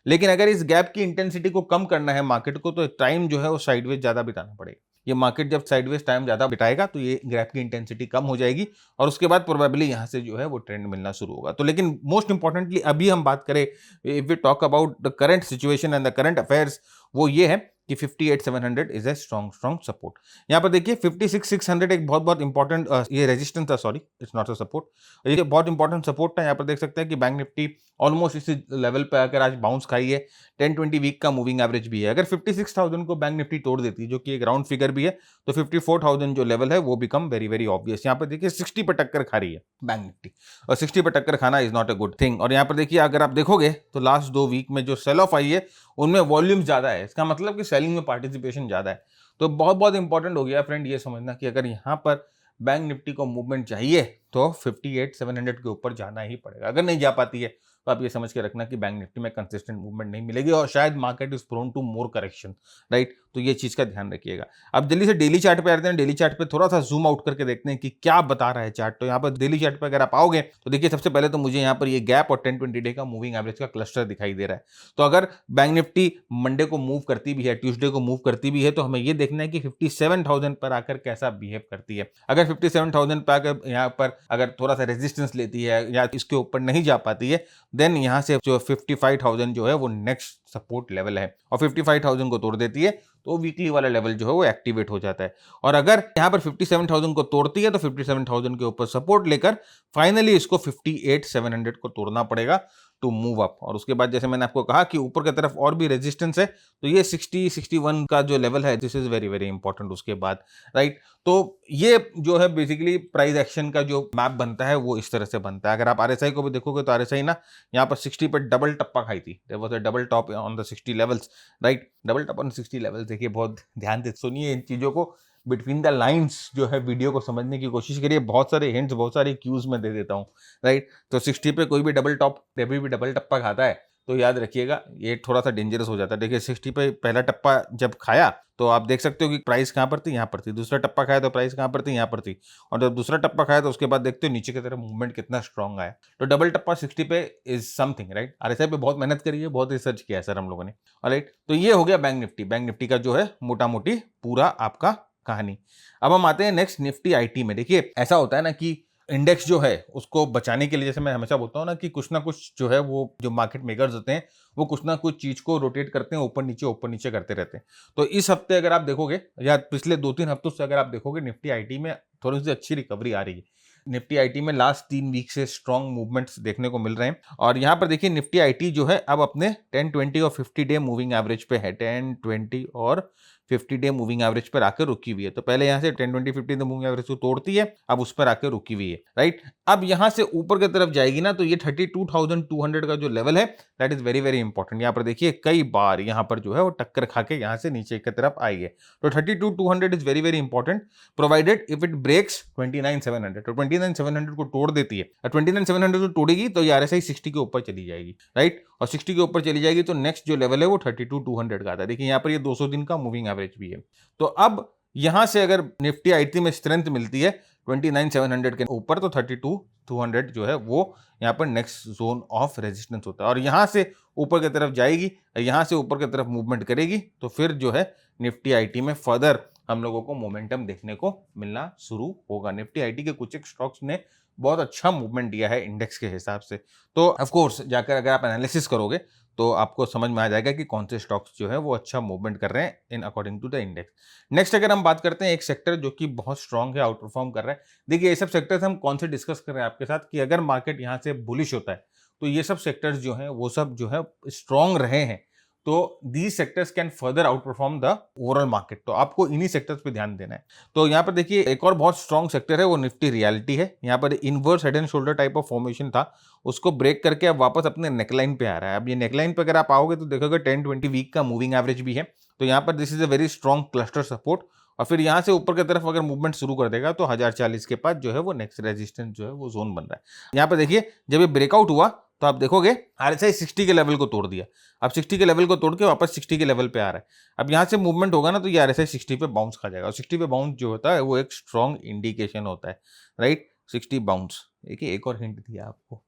[SPEAKER 1] लेकिन अगर इस गैप की इंटेंसिटी को कम करना है मार्केट को, तो टाइम जो है वो साइडवेज ज्यादा बिताना पड़ेगा। ये मार्केट जब साइडवेज टाइम ज्यादा बिताएगा तो ये गैप की इंटेंसिटी कम हो जाएगी, और उसके बाद प्रोबेबली यहां से जो है वो ट्रेंड मिलना शुरू होगा। तो लेकिन मोस्ट इंपॉर्टेंटली अभी हम बात करें, if we talk about the current situation and the current affairs, वो ये है कि 58,700 इज ए स्ट्रॉन्ग सपोर्ट। यहाँ पर देखिए 56,600 एक बहुत इंपॉर्टेंट ये रेजिस्टेंस था, sorry it's not a support, ये बहुत इंपॉर्टेंट सपोर्ट था। यहाँ पर देख सकते हैं कि बैंक निफ्टी ऑलमोस्ट इसी लेवल पे आकर आज बाउंस खाई है। 10-20 वीक का मूविंग एवरेज भी है। अगर 56,000 को बैंक निफ्टी तोड़ देती है, जो कि एक राउंड फिगर भी है, तो 54,000 जो लेवल है वो बिकम वेरी ऑब्वियस। यहाँ पर देखिए 60 पे टक्कर खा रही है बैंक निफ्टी, और 60 पे टक्कर खाना is not a good thing. और यहाँ पर देखिए अगर आप देखोगे तो लास्ट 2 वीक में जो सेल ऑफ आई है उनमें वॉल्यूम ज्यादा है, इसका मतलब कि सेलिंग में पार्टिसिपेशन ज्यादा है। तो बहुत इंपॉर्टेंट हो गया फ्रेंड ये समझना कि अगर यहाँ पर बैंक निफ्टी को मूवमेंट चाहिए तो 58,700 के ऊपर जाना ही पड़ेगा। अगर नहीं जा पाती है तो आप ये समझ के रखना कि बैंक निफ्टी में कंसिस्टेंट मूवमेंट नहीं मिलेगी, और शायद market is prone to more correction, right. तो ये चीज का ध्यान रखिएगा। अब जल्दी से डेली चार्ट पे आते हैं। डेली चार्ट पे थोड़ा सा जूम आउट करके देखते हैं कि क्या बता रहा है चार्ट। तो यहाँ पर डेली चार्ट पे अगर आप आओगे तो देखिए सबसे पहले तो मुझे यहाँ पर ये गैप और 10-20 डे का मूविंग एवरेज का क्लस्टर दिखाई दे रहा है। तो अगर बैंक निफ्टी मंडे को मूव करती भी है, ट्यूसडे को मूव करती भी है, तो हमें ये देखना है कि 57,000 पर आकर कैसा बिहेव करती है। अगर 57,000 पर आकर यहाँ पर अगर थोड़ा सा रेजिस्टेंस लेती है या इसके ऊपर नहीं जा पाती है, देन यहाँ से जो 55,000 जो है वो नेक्स्ट सपोर्ट लेवल है, और 55,000 को तोड़ देती है तो वीकली वाला लेवल जो है वो एक्टिवेट हो जाता है। और अगर यहाँ पर 57,000 को तोड़ती है तो 57,000 के ऊपर सपोर्ट लेकर फाइनली इसको 58,700 को तोड़ना पड़ेगा टू मूव अप। और उसके बाद जैसे मैंने आपको कहा कि ऊपर की तरफ और भी रेजिस्टेंस है, तो ये 60-61 का जो लेवल है, दिस इज वेरी इंपॉर्टेंट उसके बाद, राइट। तो ये जो है बेसिकली प्राइस एक्शन का जो मैप बनता है वो इस तरह से बनता है। अगर आप आरएसआई को भी देखोगे तो आरएसआई ना यहाँ पर 60 पर डबल टप्पा खाई थी, there was a double top on the 60 levels, right. Double top on 60 levels, देखिए बहुत ध्यान से सुनिए इन चीजों को, बिटवीन द लाइंस जो है वीडियो को समझने की कोशिश करिए। बहुत सारे हिंट्स, बहुत सारे क्यूज में दे देता हूँ, राइट। तो 60 पे कोई भी डबल टॉप, कभी भी डबल टप्पा खाता है तो याद रखिएगा ये थोड़ा सा डेंजरस हो जाता है। देखिए 60 पे पहला टप्पा जब खाया तो आप देख सकते हो कि प्राइस कहाँ पर थी, यहाँ पर थी। दूसरा टप्पा खाया तो प्राइस कहाँ पर थी, यहाँ पर थी। और जब दूसरा टप्पा खाया तो उसके बाद देखते हो नीचे की तरफ मूवमेंट कितना स्ट्रांग आया। तो डबल टप्पा 60 पे इज समथिंग, राइट। आरएसआई पे बहुत मेहनत करी है, बहुत रिसर्च किया है सर हम लोगों ने, ऑलराइट। तो ये हो गया बैंक निफ्टी। बैंक निफ्टी का जो है मोटा मोटी पूरा आपका कहानी। अब हम आते हैं नेक्स्ट निफ्टी आईटी में। देखिए ऐसा होता है ना कि इंडेक्स जो है उसको बचाने के लिए, जैसे मैं हमेशा बोलता हूँ ना कि कुछ ना कुछ जो है वो जो मार्केट मेकर्स होते हैं वो कुछ ना कुछ चीज को रोटेट करते हैं, ऊपर नीचे करते रहते हैं। तो इस हफ्ते अगर आप देखोगे या पिछले 2-3 हफ्तों से अगर आप देखोगे निफ्टी आईटी में थोड़ी सी अच्छी रिकवरी आ रही है। निफ्टी आईटी में लास्ट 3 वीक से स्ट्रॉन्ग मूवमेंट्स देखने को मिल रहे हैं। और यहाँ पर देखिए निफ्टी आईटी जो है अब अपने 10, 20 और 50 डे मूविंग एवरेज पे है। 10, 20 और 50 डे मूविंग एवरेज पर आकर रुकी हुई है। तो पहले यहाँ से 10, 20, 50 डे मूविंग एवरेज को तोड़ती है, अब उस पर आकर रुकी हुई है, राइट। अब यहाँ से ऊपर की तरफ जाएगी ना तो ये 32,200 का जो लेवल है that is very very important. यहाँ पर देखिए कई बार यहाँ पर जो है वो टक्कर खा के यहाँ से नीचे की तरफ आई है। तो 32,200 is very very important provided if it breaks 29,700। तो 29,700 को तोड़ देती है, 29,700 को तोड़ेगी तो ये आरएसआई 60 के ऊपर चली जाएगी, राइट। और 60 के ऊपर चली जाएगी तो नेक्स्ट जो लेवल है वो 32,200 का आता है। देखिए यहाँ पर ये 200 दिन का मूविंग एवरेज भी है। तो अब यहां से अगर निफ्टी आईटी में स्ट्रेंथ मिलती है 29,700 के ऊपर तो 32,200 जो है वो यहाँ पर नेक्स्ट जोन ऑफ रेजिस्टेंस होता है। और यहां से ऊपर की तरफ जाएगी, यहां से ऊपर की तरफ मूवमेंट करेगी तो फिर जो है निफ्टी आईटी में फर्दर हम लोगों को मोमेंटम देखने को मिलना शुरू होगा। निफ्टी आईटी के कुछ एक स्टॉक्स ने बहुत अच्छा मूवमेंट दिया है इंडेक्स के हिसाब से। तो ऑफ कोर्स जाकर अगर आप एनालिसिस करोगे तो आपको समझ में आ जाएगा कि कौन से स्टॉक्स जो है वो अच्छा मूवमेंट कर रहे हैं in according to the index. Next अगर हम बात करते हैं एक सेक्टर जो कि बहुत स्ट्रांग है, आउट परफॉर्म कर रहा है। देखिए ये सब सेक्टर्स हम कौन से डिस्कस कर रहे हैं आपके साथ कि अगर मार्केट यहाँ से बुलिश होता है तो ये सब सेक्टर्स जो हैं वो सब जो है स्ट्रांग रहे हैं तो these sectors can further out perform the overall market. तो आपको इन्हीं सेक्टर्स पे ध्यान देना है। तो यहाँ पर देखिए एक और बहुत स्ट्रांग सेक्टर है वो निफ्टी रियलिटी है। यहाँ पर inverse head and shoulder type of formation था, उसको ब्रेक करके अब वापस अपने नेकलाइन पे आ रहा है। अब ये नेकलाइन पे अगर आप आओगे तो देखोगे 10-20 वीक का मूविंग एवरेज भी है। तो यहाँ पर this is a very strong cluster support. और फिर यहाँ से ऊपर की तरफ अगर मूवमेंट शुरू कर देगा तो 1040 के पास जो है वो नेक्स्ट रेजिस्टेंस जो है वो जोन बन रहा है। यहाँ पर देखिए जब ये ब्रेकआउट हुआ तो आप देखोगे आरएसआई 60 के लेवल को तोड़ दिया। अब 60 के लेवल को तोड़ के वापस 60 के लेवल पे आ रहा है। अब यहाँ से मूवमेंट होगा ना तो ये आरएसआई 60 पे बाउंस खा जाएगा। और 60 पे बाउंस जो होता है वो एक स्ट्रॉन्ग इंडिकेशन होता है, राइट। 60 बाउंस, देखिए एक और हिंट दिया आपको,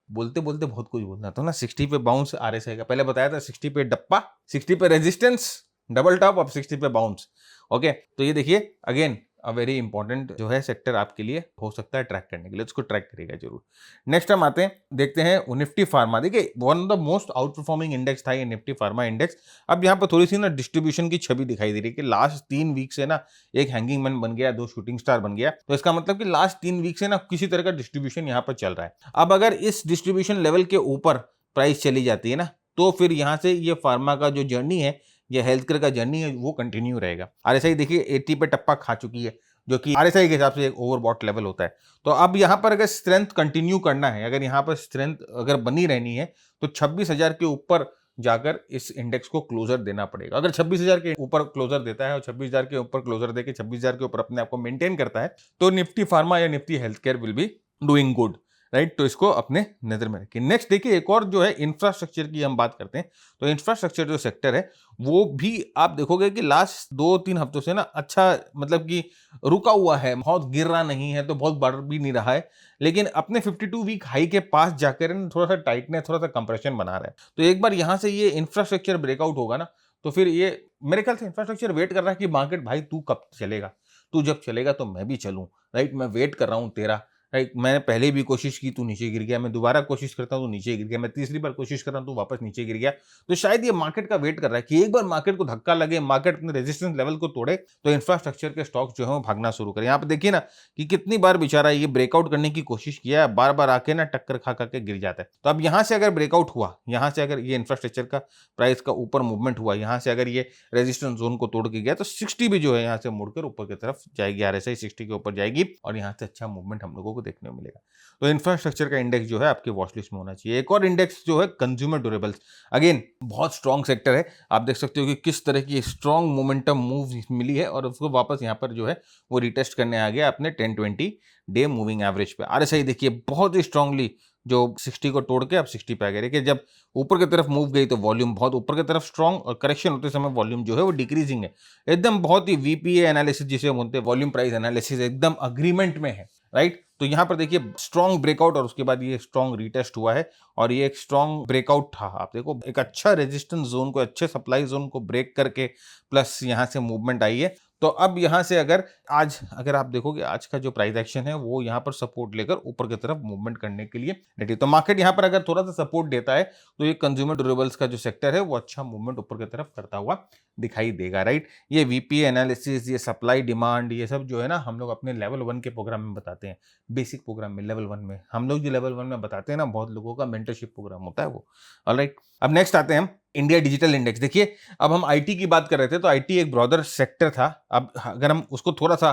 [SPEAKER 1] बोलते बोलते बहुत कुछ बोलना था ना। 60 पे बाउंस आरएसआई का पहले बताया था, 60 पे डप्पा, 60 पे रेजिस्टेंस डबल टॉप, अब 60 पे बाउंस। ओके तो ये देखिए अगेन अ वेरी इंपॉर्टेंट जो है सेक्टर आपके लिए हो सकता है ट्रैक करने के लिए, उसको ट्रैक करिएगा जरूर। नेक्स्ट हम आते हैं देखते हैं निफ्टी फार्मा। देखिए one of the most out performing index था ये निफ्टी फार्मा इंडेक्स। अब यहाँ पर थोड़ी सी ना डिस्ट्रीब्यूशन की छवि दिखाई दे रही है कि लास्ट 3 वीक से ना एक हैंगिंग मैन बन गया, 2 शूटिंग स्टार बन गया। तो इसका मतलब कि लास्ट 3 वीक से ना किसी तरह का डिस्ट्रीब्यूशन यहाँ पर चल रहा है। अब अगर इस डिस्ट्रीब्यूशन लेवल के ऊपर प्राइस चली जाती है ना तो फिर यहाँ से ये फार्मा का जो जर्नी है या हेल्थ केयर का जर्नी है वो कंटिन्यू रहेगा। आरएसआई देखिए 80 पे टप्पा खा चुकी है जो कि आरएसआई के हिसाब से एक ओवरबॉट लेवल होता है। तो अब यहाँ पर अगर स्ट्रेंथ कंटिन्यू करना है, अगर यहाँ पर स्ट्रेंथ अगर बनी रहनी है तो 26,000 के ऊपर जाकर इस इंडेक्स को क्लोजर देना पड़ेगा। अगर 26,000 के ऊपर क्लोजर देता है और 26,000 के ऊपर क्लोजर देके 26,000 के ऊपर अपने आप को मेंटेन करता है तो निफ्टी फार्मा या Nifty health care will be doing good, right. तो इसको अपने नजर में रखिए। नेक्स्ट देखिए एक और जो है इंफ्रास्ट्रक्चर की हम बात करते हैं। तो इंफ्रास्ट्रक्चर जो सेक्टर है वो भी आप देखोगे कि लास्ट 2-3 हफ्तों से ना अच्छा मतलब कि रुका हुआ है, बहुत गिर रहा नहीं है तो बहुत बढ़ भी नहीं रहा है, लेकिन अपने 52 वीक हाई के पास जाकर थोड़ा सा टाइटनेस, थोड़ा सा कंप्रेशन बना रहा है। तो एक बार यहां से ये इंफ्रास्ट्रक्चर ब्रेकआउट होगा ना तो फिर ये मेरे ख्याल से इंफ्रास्ट्रक्चर वेट कर रहा है कि मार्केट भाई तू कब चलेगा, तू जब चलेगा तो मैं भी चलूं, राइट। मैं वेट कर रहा हूं तेरा, राइट। मैंने पहले भी कोशिश की, तू नीचे गिर गया, मैं दोबारा कोशिश करता हूं, तू नीचे गिर गया, मैं तीसरी बार कोशिश कर रहा हूं, तू वापस नीचे गिर गया। तो शायद ये मार्केट का वेट कर रहा है कि एक बार मार्केट को धक्का लगे, मार्केट अपने रेजिस्टेंस लेवल को तोड़े तो इंफ्रास्ट्रक्चर के स्टॉक्स जो है वो भागना शुरू करें। यहाँ पे देखिए ना कि कितनी बार बेचारा ये ब्रेकआउट करने की कोशिश किया है, बार बार आके ना टक्कर खा के गिर जाता है। तो अब यहाँ से अगर ब्रेकआउट हुआ, यहाँ से अगर ये इंफ्रास्ट्रक्चर का प्राइस का ऊपर मूवमेंट हुआ, यहाँ से अगर ये रेजिस्टेंस जोन को तोड़ के गया तो 60 भी जो है यहाँ से मुड़कर ऊपर की तरफ जाएगी, आरएसआई 60 के ऊपर जाएगी और यहाँ से अच्छा मूवमेंट हम लोगों को को देखने को मिलेगा। तो इंफ्रास्ट्रक्चर का इंडेक्स जो है आपके वॉच लिस्ट में होना चाहिए। एक और इंडेक्स जो है कंज्यूमर ड्यूरेबल्स, अगेन बहुत स्ट्रॉन्ग सेक्टर है। आप देख सकते हो कि किस तरह की स्ट्रॉन्ग मोमेंटम मूव मिली है और उसको वापस यहाँ पर जो है वो रिटेस्ट करने आ गया अपने 10-20 डे मूविंग एवरेज पे। RSI देखिए बहुत ही स्ट्रांगली जो 60 को तोड़ के अब 60 पे आ गया। देखिए जब ऊपर की तरफ मूव गई तो वॉल्यूम बहुत ऊपर की तरफ स्ट्रांग, और करेक्शन होते समय वॉल्यूम जो है वो डिक्रीजिंग है। एकदम बहुत ही VPA एनालिसिस जिसे बोलते हैं, वॉल्यूम प्राइस एनालिसिस, एकदम अग्रीमेंट में है, राइट। तो यहाँ पर देखिए स्ट्रॉन्ग ब्रेकआउट और उसके बाद ये स्ट्रॉन्ग रिटेस्ट हुआ है और ये एक स्ट्रॉन्ग ब्रेकआउट था। आप देखो एक अच्छा रेजिस्टेंस जोन को, अच्छे सप्लाई जोन को ब्रेक करके प्लस यहाँ से मूवमेंट आई है। तो अब यहाँ से अगर आप देखोगे आज का जो प्राइस एक्शन है वो यहाँ पर सपोर्ट लेकर ऊपर की तरफ मूवमेंट करने के लिए रेडी। तो मार्केट यहाँ पर अगर थोड़ा सा सपोर्ट देता है तो ये कंज्यूमर ड्यूरेबल्स का जो सेक्टर है वो अच्छा मूवमेंट ऊपर की तरफ करता हुआ दिखाई देगा, राइट। ये VPA एनालिसिस, ये सप्लाई डिमांड, ये सब जो है ना हम लोग अपने लेवल 1 के प्रोग्राम में बताते हैं, बेसिक प्रोग्राम में लेवल 1 में। हम लोग जो लेवल 1 में बताते हैं ना, बहुत लोगों का मेंटरशिप प्रोग्राम होता है वो, ऑलराइट। अब नेक्स्ट आते हैं हम इंडिया डिजिटल इंडेक्स। देखिए अब हम IT की बात कर रहे थे तो IT एक ब्रॉडर सेक्टर था। अब अगर हम उसको थोड़ा सा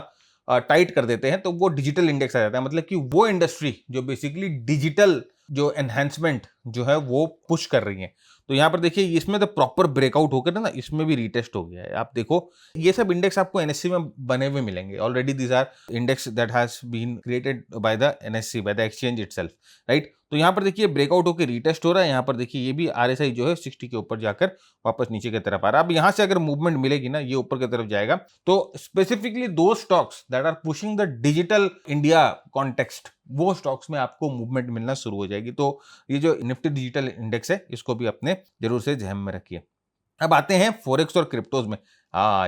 [SPEAKER 1] टाइट कर देते हैं तो वो डिजिटल इंडेक्स आ जाता है। मतलब कि वो इंडस्ट्री जो बेसिकली डिजिटल जो एनहांसमेंट जो है वो पुश कर रही है। तो यहाँ पर देखिए इसमें तो प्रॉपर ब्रेकआउट होकर ना इसमें भी रिटेस्ट हो गया है। आप देखो ये सब इंडेक्स आपको NSE में बने हुए मिलेंगे already. These are index that has been created by the NSE, by the exchange itself, right. तो यहाँ पर देखिए ब्रेकआउट होकर रिटेस्ट हो रहा है। यहाँ पर देखिए ये भी RSI जो है 60 के ऊपर जाकर वापस नीचे की तरफ आ रहा है। अब यहाँ से अगर मूवमेंट मिलेगी ना, ये ऊपर की तरफ जाएगा तो स्पेसिफिकली दो stocks that are pushing the digital India context, वो स्टॉक्स में आपको मूवमेंट मिलना शुरू हो जाएगी। तो ये जो निफ्टी डिजिटल इंडेक्स है इसको भी अपने जरूर से ध्यान में रखिए। अब आते हैं फॉरेक्स और क्रिप्टोज में।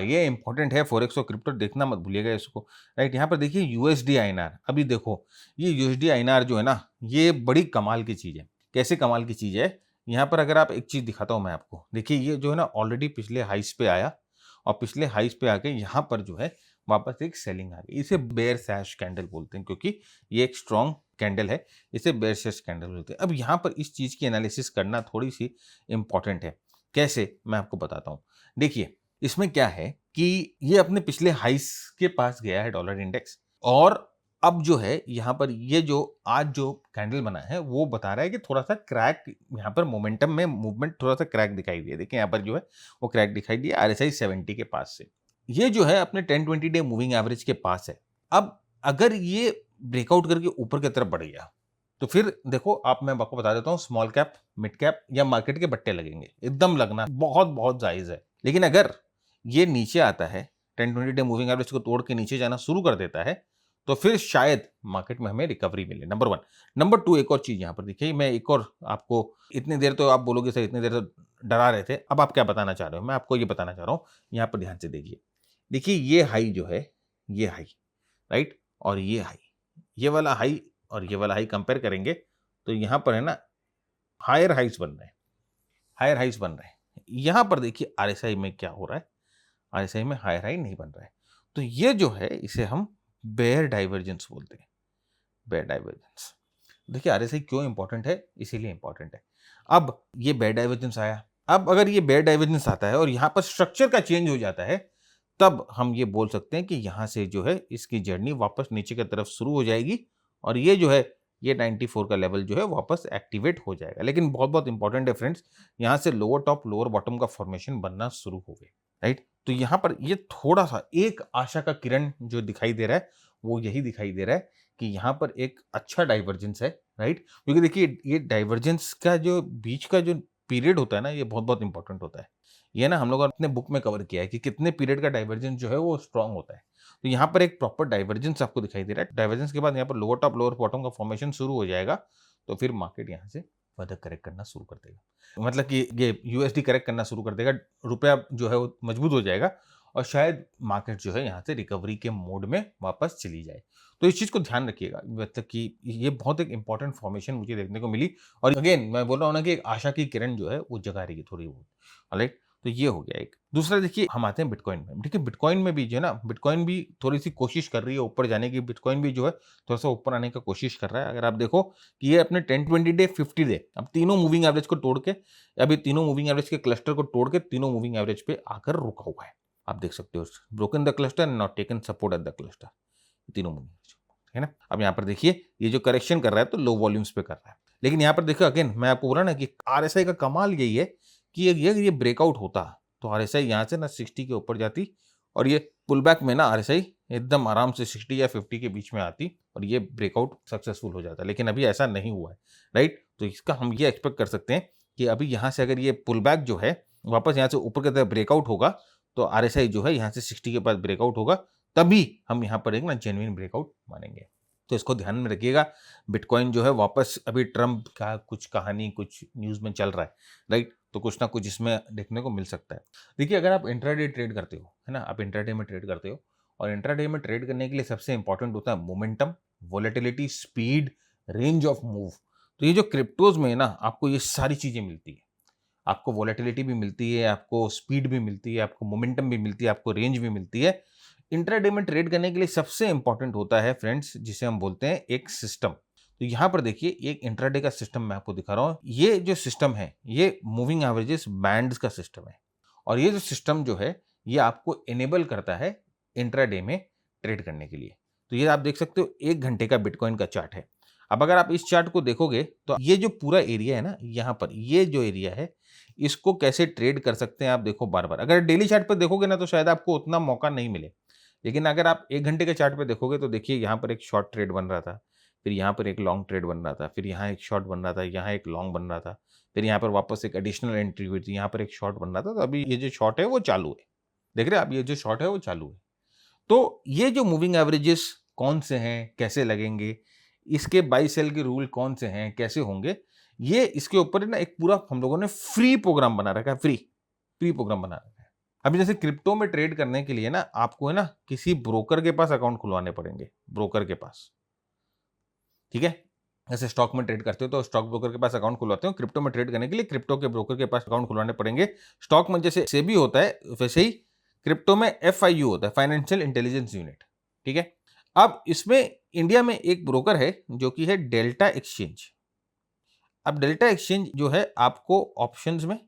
[SPEAKER 1] ये इंपॉर्टेंट है, फॉरेक्स और क्रिप्टो देखना मत भूलिएगा इसको, राइट। यहाँ पर देखिए USD INR, अभी देखो ये USD INR जो है ना ये बड़ी कमाल की चीज है। कैसे कमाल की चीज है, यहाँ पर अगर आप एक चीज दिखाता हूं मैं आपको, देखिए ये जो है ना ऑलरेडी पिछले हाइस पे आया और पिछले हाइस पे आके यहाँ पर जो है वापस एक सेलिंग आ गई। इसे बेयर सैश कैंडल बोलते हैं क्योंकि ये एक स्ट्रॉन्ग कैंडल है, इसे बेयर सैश कैंडल बोलते हैं। अब यहाँ पर इस चीज की एनालिसिस करना थोड़ी सी इंपॉर्टेंट है। कैसे, मैं आपको बताता हूँ। देखिए इसमें क्या है कि ये अपने पिछले हाइस के पास गया है डॉलर इंडेक्स, और अब जो है यहाँ पर ये जो आज जो कैंडल बना है वो बता रहा है कि थोड़ा सा क्रैक, यहाँ पर मोमेंटम में मूवमेंट थोड़ा सा क्रैक दिखाई दिया। देखिए यहाँ पर जो है वो क्रैक दिखाई दिया RSI 70 के पास से। ये जो है अपने 10-20 डे मूविंग एवरेज के पास है। अब अगर ये ब्रेकआउट करके ऊपर की तरफ बढ़ गया तो फिर देखो मैं आपको बता देता हूँ, स्मॉल कैप, मिड कैप या मार्केट के बट्टे लगेंगे, एकदम लगना बहुत बहुत जायज है। लेकिन अगर ये नीचे आता है, 10-20 डे मूविंग एवरेज को तोड़ के नीचे जाना शुरू कर देता है तो फिर शायद मार्केट में हमें रिकवरी मिले, नंबर 1। नंबर 2, एक और चीज यहाँ पर देखिए, मैं एक और आपको, इतनी देर तो आप बोलोगे सर इतनी देर तो डरा रहे थे, अब आप क्या बताना चाह रहे हो, मैं आपको ये बताना चाह रहा हूँ। यहाँ पर ध्यान से देखिए, देखिए ये हाई जो है, ये हाई, राइट, और ये हाई, ये वाला हाई और ये वाला हाई कंपेयर करेंगे तो यहाँ पर है ना हायर हाइस बन रहे हैं, हायर हाइस बन रहे हैं। यहाँ पर देखिए RSI में क्या हो रहा है, RSI में हायर हाई नहीं बन रहा है। तो ये जो है इसे हम बेयर डाइवर्जेंस बोलते हैं, बेयर डाइवर्जेंस। देखिए RSI क्यों इंपॉर्टेंट है, इसीलिए इंपॉर्टेंट है। अब ये बेयर डाइवर्जेंस आया, अब अगर ये बेयर डाइवर्जेंस आता है और यहाँ पर स्ट्रक्चर का चेंज हो जाता है, तब हम ये बोल सकते हैं कि यहाँ से जो है इसकी जर्नी वापस नीचे की तरफ शुरू हो जाएगी और ये जो है ये 94 का लेवल जो है वापस एक्टिवेट हो जाएगा। लेकिन बहुत बहुत इंपॉर्टेंट है फ्रेंड्स, यहाँ से लोअर टॉप लोअर बॉटम का फॉर्मेशन बनना शुरू हो गए, राइट। तो यहाँ पर ये थोड़ा सा एक आशा का किरण जो दिखाई दे रहा है वो यही दिखाई दे रहा है कि यहाँ पर एक अच्छा डाइवर्जेंस है, राइट। क्योंकि देखिए ये डाइवर्जेंस का जो बीच का जो पीरियड होता है ना, ये बहुत बहुत इंपॉर्टेंट होता है। ये ना हम लोग अपने बुक में कवर किया है कि कितने पीरियड का डाइवर्जेंस जो है वो स्ट्रांग होता है। तो यहाँ पर एक प्रॉपर डाइवर्जेंस आपको दिखाई दे रहा है। डाइवर्जेंस के बाद यहाँ पर लोअर टॉप लोअर बॉटम का फॉर्मेशन शुरू हो जाएगा तो फिर मार्केट यहाँ से फर्दर करेक्ट करना शुरू कर देगा। मतलब कि ये USD करेक्ट करना शुरू कर देगा, रुपया जो है वो मजबूत हो जाएगा और शायद मार्केट जो है यहाँ से रिकवरी के मोड में वापस चली जाए। तो इस चीज़ को ध्यान रखिएगा, मतलब कि ये बहुत एक इंपॉर्टेंट फॉर्मेशन मुझे देखने को मिली। और अगेन मैं बोल रहा हूँ ना कि एक आशा की किरण जो है वो जगा रही है थोड़ी बहुत, राइट। तो ये हो गया एक। दूसरा देखिए हम आते हैं बिटकॉइन में। देखिए बिटकॉइन में भी जो है ना, बिटकॉइन भी थोड़ी सी कोशिश कर रही है ऊपर जाने की। बिटकॉइन भी जो है थोड़ा सा ऊपर आने का कोशिश कर रहा है। अगर आप देखो कि ये अपने 10-20 डे 50 डे अब तीनों मूविंग एवरेज को तोड़ के, अभी तीनों मूविंग एवरेज के क्लस्टर को तोड़ के तीनों मूविंग एवरेज पे आकर रुका हुआ है। आप देख सकते हो, broken the cluster, not taken support at the cluster, तीनों मूविंग एवरेज, है ना। अब यहाँ पर देखिए ये जो करेक्शन कर रहा है तो लो वॉल्यूम्स पे कर रहा है, लेकिन यहाँ पर देखो अगेन मैं आपको बोला ना कि आरएसआई का कमाल यही है कि ये ब्रेकआउट होता तो आरएसआई यहाँ से ना 60 के ऊपर जाती और ये पुल बैक में ना आरएसआई एकदम आराम से 60 या 50 के बीच में आती और ये ब्रेकआउट सक्सेसफुल हो जाता, लेकिन अभी ऐसा नहीं हुआ है, राइट। तो इसका हम ये एक्सपेक्ट कर सकते हैं कि अभी यहाँ से अगर ये पुल बैक जो है वापस यहाँ से ऊपर की तरफ ब्रेकआउट होगा तो आरएसआई जो है यहाँ से 60 के पास ब्रेकआउट होगा, तभी हम यहाँ पर एक ना जेन्युइन ब्रेकआउट मानेंगे। तो इसको ध्यान में रखिएगा। बिटकॉइन जो है वापस अभी ट्रम्प का कुछ कहानी कुछ न्यूज़ में चल रहा है, राइट, तो कुछ ना कुछ इसमें देखने को मिल सकता है। देखिए अगर आप इंट्राडे ट्रेड करते हो, है ना, आप इंट्राडे में ट्रेड करते हो और इंट्राडे में ट्रेड करने के लिए सबसे इंपॉर्टेंट होता है momentum, volatility, speed, range of move. तो ये जो क्रिप्टोज में है ना आपको ये सारी चीज़ें मिलती है, आपको वोलेटिलिटी भी मिलती है, आपको स्पीड भी मिलती है, आपको मोमेंटम भी मिलती है, आपको रेंज भी मिलती है। इंट्राडे में ट्रेड करने के लिए सबसे इंपॉर्टेंट होता है फ्रेंड्स जिसे हम बोलते हैं एक सिस्टम। तो यहाँ पर देखिए एक इंट्राडे का सिस्टम मैं आपको दिखा रहा हूँ। ये जो सिस्टम है ये मूविंग एवरेजेस बैंड्स का सिस्टम है और ये जो सिस्टम जो है ये आपको इनेबल करता है इंट्राडे में ट्रेड करने के लिए। तो ये आप देख सकते हो 1 घंटे का बिटकॉइन का चार्ट है। अब अगर आप इस चार्ट को देखोगे तो ये जो पूरा एरिया है ना, यहाँ पर ये जो एरिया है इसको कैसे ट्रेड कर सकते हैं आप देखो बार बार। अगर डेली चार्ट पर देखोगे ना तो शायद आपको उतना मौका नहीं मिले, लेकिन अगर आप 1 घंटे के चार्ट पे देखोगे तो देखिए यहाँ पर एक शॉर्ट ट्रेड बन रहा था, फिर यहाँ पर एक लॉन्ग ट्रेड बन रहा था, फिर यहाँ एक शॉर्ट बन रहा था, यहाँ एक लॉन्ग बन रहा था, फिर यहाँ पर वापस एक एडिशनल एंट्री हुई थी, यहाँ पर एक शॉर्ट बन रहा था। तो अभी ये जो शॉर्ट है वो चालू है, देख रहे हैं आप, ये जो शॉर्ट है वो चालू है। तो ये जो मूविंग एवरेजेस कौन से हैं, कैसे लगेंगे, इसके बाई सेल के रूल कौन से हैं, कैसे होंगे, ये इसके ऊपर ना एक पूरा हम लोगों ने फ्री प्रोग्राम बना रखा है, फ्री प्रोग्राम बना रखा है। अभी जैसे क्रिप्टो में ट्रेड करने के लिए ना आपको है ना किसी ब्रोकर के पास अकाउंट खुलवाने पड़ेंगे, ब्रोकर के पास, ठीक है। जैसे स्टॉक में ट्रेड करते हो तो स्टॉक ब्रोकर के पास अकाउंट खुलवाते हो, क्रिप्टो में ट्रेड करने के लिए क्रिप्टो के ब्रोकर के पास अकाउंट खुलवाने पड़ेंगे। स्टॉक में जैसे सेबी होता है वैसे ही क्रिप्टो में FIU होता है, फाइनेंशियल इंटेलिजेंस यूनिट, ठीक है। अब इसमें इंडिया में एक ब्रोकर है जो कि है डेल्टा एक्सचेंज। अब डेल्टा एक्सचेंज जो है आपको ऑप्शंस में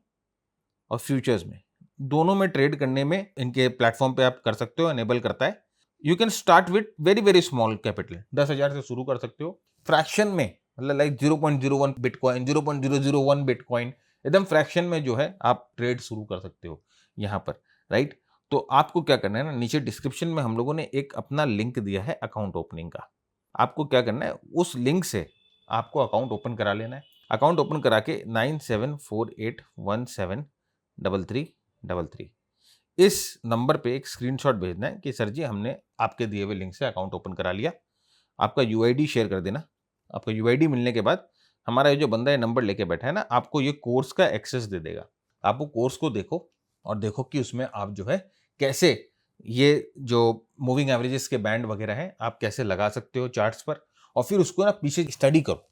[SPEAKER 1] और फ्यूचर्स में दोनों में ट्रेड करने में इनके प्लेटफॉर्म पे आप कर सकते हो, एनेबल करता है। You can start with very very small capital, 10,000 से शुरू कर सकते हो, फ्रैक्शन में, मतलब लाइक 0.01 बिटकॉइन, 0.001 बिटकॉइन, एकदम फ्रैक्शन में जो है आप ट्रेड शुरू कर सकते हो यहाँ पर, राइट। तो आपको क्या करना है ना, नीचे डिस्क्रिप्शन में हम लोगों ने एक अपना लिंक दिया है अकाउंट ओपनिंग का। आपको क्या करना है, उस लिंक से आपको अकाउंट ओपन करा लेना है। अकाउंट ओपन करा के 9748173333 इस नंबर पे एक स्क्रीनशॉट भेजना है कि सर जी हमने आपके दिए हुए लिंक से अकाउंट ओपन करा लिया। आपका UID शेयर कर देना। आपका UID मिलने के बाद हमारा ये जो बंदा है नंबर लेके बैठा है ना, आपको ये कोर्स का एक्सेस दे देगा। आप वो कोर्स को देखो और देखो कि उसमें आप जो है कैसे ये जो मूविंग एवरेजेस के बैंड वगैरह हैं आप कैसे लगा सकते हो चार्ट्स पर, और फिर उसको ना पीछे स्टडी करो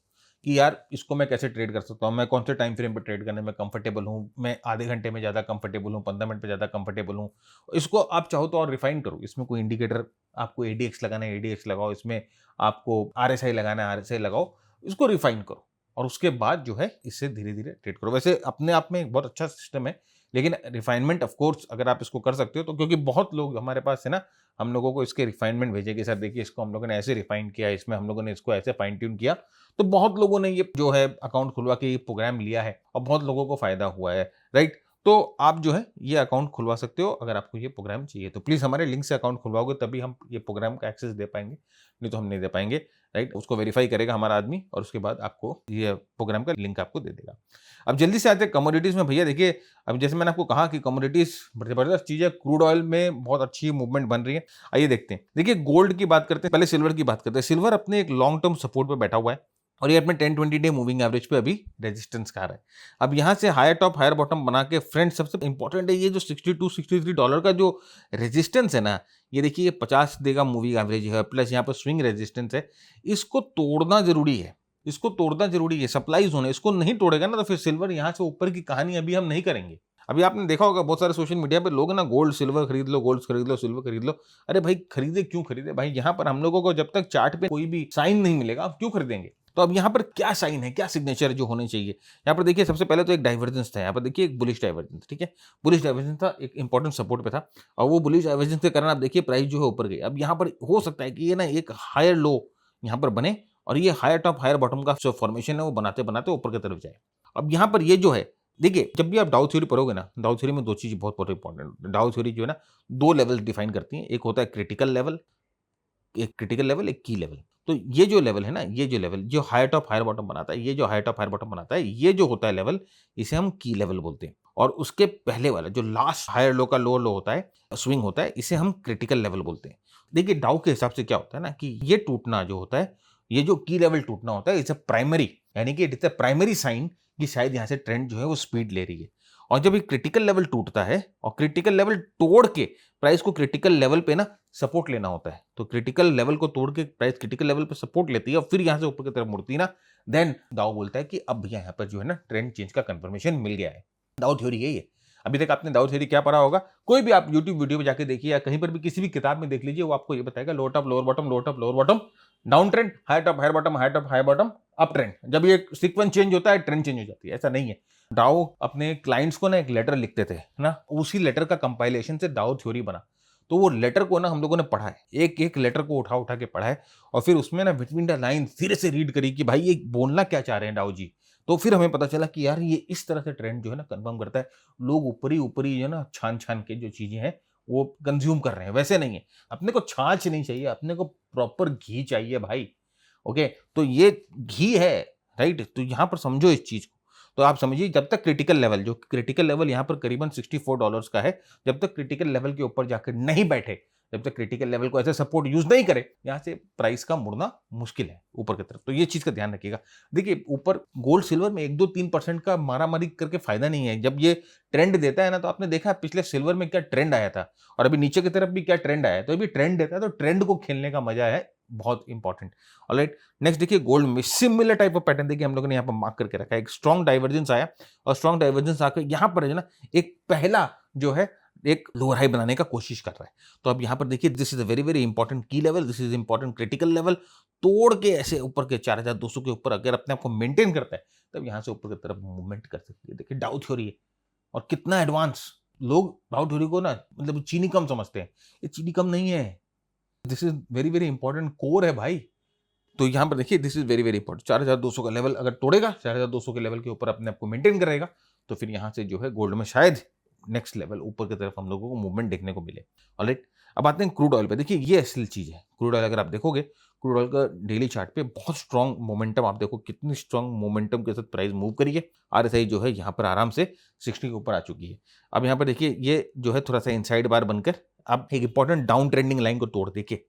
[SPEAKER 1] कि यार इसको मैं कैसे ट्रेड कर सकता हूँ, मैं कौन से टाइम फ्रेम पर ट्रेड करने में कंफर्टेबल हूँ, मैं आधे घंटे में ज़्यादा कंफर्टेबल हूँ, 15 मिनट पे ज़्यादा कंफर्टेबल हूँ। इसको आप चाहो तो और रिफाइन करो। इसमें कोई इंडिकेटर आपको ADX लगाना है ADX लगाओ, इसमें आपको RSI लगाना है RSI लगाओ, इसको रिफाइन करो और उसके बाद जो है इससे धीरे धीरे ट्रेड करो। वैसे अपने आप में एक बहुत अच्छा सिस्टम है, लेकिन रिफाइनमेंट ऑफ कोर्स अगर आप इसको कर सकते हो तो, क्योंकि बहुत लोग हमारे पास है ना, हम लोगों को इसके रिफाइनमेंट भेजे कि सर देखिए इसको हम लोगों ने ऐसे रिफाइन किया, इसमें हम लोगों ने इसको ऐसे फाइन ट्यून किया। तो बहुत लोगों ने ये जो है अकाउंट खुलवा के ये प्रोग्राम लिया है और बहुत लोगों को फायदा हुआ है, राइट। तो आप जो है ये अकाउंट खुलवा सकते हो अगर आपको ये प्रोग्राम चाहिए तो। प्लीज़ हमारे लिंक से अकाउंट खुलवाओगे तभी हम ये प्रोग्राम का एक्सेस दे पाएंगे, नहीं तो हम नहीं दे पाएंगे, राइट। उसको वेरीफाई करेगा हमारा आदमी और उसके बाद आपको ये प्रोग्राम का लिंक आपको दे देगा। अब जल्दी से आते हैं कमोडिटीज़ में। भैया देखिए, अब जैसे मैंने आपको कहा कि कमोडिटीज़ जबरदस्त चीज़ है, क्रूड ऑयल में बहुत अच्छी मूवमेंट बन रही है। आइए देखते हैं। देखिए गोल्ड की बात करते हैं, पहले सिल्वर की बात करते हैं। सिल्वर अपने एक लॉन्ग टर्म सपोर्ट पे बैठा हुआ है और ये अपने 10-20 डे मूविंग एवरेज पे अभी रेजिस्टेंस का रहा है। अब यहाँ से हायर टॉप हायर बॉटम बना के फ्रेंड्स सबसे इंपॉर्टेंट है ये जो $62-63 का जो रेजिस्टेंस है ना, ये देखिए ये 50 डे का मूविंग एवरेज है प्लस यहाँ पर स्विंग रेजिस्टेंस है, इसको तोड़ना जरूरी है, इसको तोड़ना जरूरी है, सप्लाई जोन है, इसको नहीं तोड़ेगा ना तो फिर सिल्वर यहाँ से ऊपर की कहानी अभी हम नहीं करेंगे। अभी आपने देखा होगा बहुत सारे सोशल मीडिया पे लोग ना गोल्ड सिल्वर खरीद लो, गोल्ड खरीद लो, सिल्वर खरीद लो। अरे भाई खरीदे क्यों खरीदे भाई, यहाँ पर हम लोगों को जब तक चार्ट पे कोई भी साइन नहीं मिलेगा आप क्यों खरीदेंगे। तो अब यहाँ पर क्या साइन है, क्या सिग्नेचर जो होने चाहिए, यहाँ पर देखिए सबसे पहले तो एक डाइवर्जेंस था, यहाँ पर देखिए एक बुलिश डाइवर्जेंस, ठीक है, बुलिश डाइवर्जेंस था, एक इंपॉर्टेंट सपोर्ट पे था और वो बुलिश डाइवर्जेंस के कारण आप देखिए प्राइस जो है ऊपर गई। अब यहाँ पर हो सकता है कि ये ना एक हायर लो यहाँ पर बने और ये हायर टॉप हायर बॉटम का जो फॉर्मेशन है वो बनाते बनाते ऊपर की तरफ जाए। अब यहाँ पर ये जो है, देखिए जब भी आप डाउ थ्योरी पढ़ोगे ना, डाउ थ्योरी में दो चीज़ बहुत बहुत इंपॉर्टेंट। डाउ थ्योरी जो है ना, दो लेवल डिफाइन करती है, एक होता है क्रिटिकल लेवल, एक क्रिटिकल लेवल, एक की लेवल। तो ये जो लेवल है ना, ये जो लेवल जो हायर टॉप हायर बॉटम बनाता है, ये जो हायर टॉप हायर बॉटम बनाता है, ये जो होता है लेवल, इसे हम की लेवल बोलते हैं। और उसके पहले वाला जो लास्ट हायर लो का लोअर लो होता है, स्विंग होता है, इसे हम क्रिटिकल लेवल बोलते हैं। देखिए डाउ के हिसाब से क्या होता है ना, कि ये टूटना जो होता है, ये जो की लेवल टूटना होता है, इट्स अ प्राइमरी, यानी कि इट्स अ प्राइमरी साइन कि शायद यहाँ से ट्रेंड जो है वो स्पीड ले रही है। और जब ये क्रिटिकल लेवल टूटता है और क्रिटिकल लेवल तोड़ के प्राइस को क्रिटिकल लेवल पे ना सपोर्ट लेना होता है, तो क्रिटिकल लेवल को तोड़ के प्राइस क्रिटिकल लेवल पे सपोर्ट लेती है और फिर यहाँ से ऊपर की तरफ मुड़ती है ना, देन दाओ बोलता है कि अब यहाँ पर जो है ना ट्रेंड चेंज का कंफर्मेशन मिल गया है। दाओ थ्योरी यही है। अभी तक आपने दाओ थ्योरी क्या पढ़ा होगा, कोई भी आप यूट्यूब वीडियो में जाके देखिए या कहीं पर भी किसी भी किताब में देख लीजिए, वो आपको ये बताएगा lower top lower bottom, lower top lower bottom, down trend, higher top higher bottom, higher top higher bottom, up trend. जब ये सीक्वेंस चेंज होता है ट्रेंड चेंज हो जाती है, ऐसा नहीं है। डाओ अपने क्लाइंट्स को ना एक लेटर लिखते थे ना, उसी लेटर का कंपाइलेशन से दाओ थ्योरी बना। तो वो लेटर को ना हम लोगों ने पढ़ा है, एक एक लेटर को उठा उठा के पढ़ा है और फिर उसमें ना बिटवीन द लाइन धीरे से रीड करी कि भाई ये बोलना क्या चाह रहे हैं डाओ जी। तो फिर हमें पता चला कि यार ये इस तरह से ट्रेंड जो है ना कंफर्म करता है। लोग ऊपरी ऊपरी जो है ना छान छान के जो चीजें हैं वो कंज्यूम कर रहे हैं, वैसे नहीं है। अपने को छाछ नहीं चाहिए, अपने को प्रॉपर घी चाहिए भाई। ओके, तो ये घी है, राइट। तो यहां पर समझो इस चीज को। तो आप समझिए जब तक क्रिटिकल लेवल, जो क्रिटिकल लेवल यहाँ पर करीबन $64 का है, जब तक क्रिटिकल लेवल के ऊपर जाकर नहीं बैठे, जब तक क्रिटिकल लेवल को ऐसे सपोर्ट यूज नहीं करे, यहाँ से प्राइस का मुड़ना मुश्किल है ऊपर की तरफ। तो ये चीज का ध्यान रखिएगा। देखिए ऊपर गोल्ड सिल्वर में 1-2-3% का मारामारी करके फायदा नहीं है। जब ये ट्रेंड देता है ना, तो आपने देखा पिछले सिल्वर में क्या ट्रेंड आया था और अभी नीचे की तरफ भी क्या ट्रेंड आया है। तो अभी ट्रेंड देता है तो ट्रेंड को खेलने का मजा है, बहुत इंपॉर्टेंट। ऑलराइट, नेक्स्ट देखिए गोल्ड में सिमिलर टाइप ऑफ पैटर्न देखिए हम लोगों ने यहाँ पर मार्क करके रखा है। एक स्ट्रॉन्ग डाइवर्जेंस आया और स्ट्रॉन्ग डाइवर्जेंस आकर यहाँ पर है ना एक पहला जो है एक लोअर हाई बनाने का कोशिश कर रहा है। तो अब यहाँ पर देखिए this is a very very important key level, this is important critical level. तोड़ के ऐसे ऊपर के 4200 के ऊपर अगर अपने आप को मेंटेन करता है, तब यहाँ से ऊपर की तरफ मूवमेंट कर सकती है। देखिए डाउ थ्योरी है और कितना एडवांस। लोग डाउ थ्योरी को ना मतलब चीनी कम समझते हैं, ये चीनी कम नहीं है। This is very very important core है भाई। तो यहाँ पर देखिए this is very very important. 4200 का लेवल अगर तोड़ेगा, 4200 के लेवल के ऊपर अपने आप को मेंटेन करेगा, तो फिर यहाँ से जो है गोल्ड में शायद नेक्स्ट लेवल ऊपर की तरफ हम लोगों को मूवमेंट देखने को मिले। ऑलराइट, अब आते हैं क्रूड ऑयल पे। देखिए ये असल चीज है। क्रूड ऑयल अगर आप देखोगे, क्रूड ऑयल का डेली चार्ट पे बहुत स्ट्रॉन्ग मोमेंटम, आप देखो कितनी स्ट्रॉन्ग मोमेंटम के साथ प्राइस मूव करी है। आरएसआई जो है यहाँ पर आराम से 60 के ऊपर आ चुकी है। अब यहाँ पर देखिए ये जो है थोड़ा सा इनसाइड बार बनकर अब एक इंपॉर्टेंट डाउन ट्रेंडिंग लाइन को तोड़, देखिए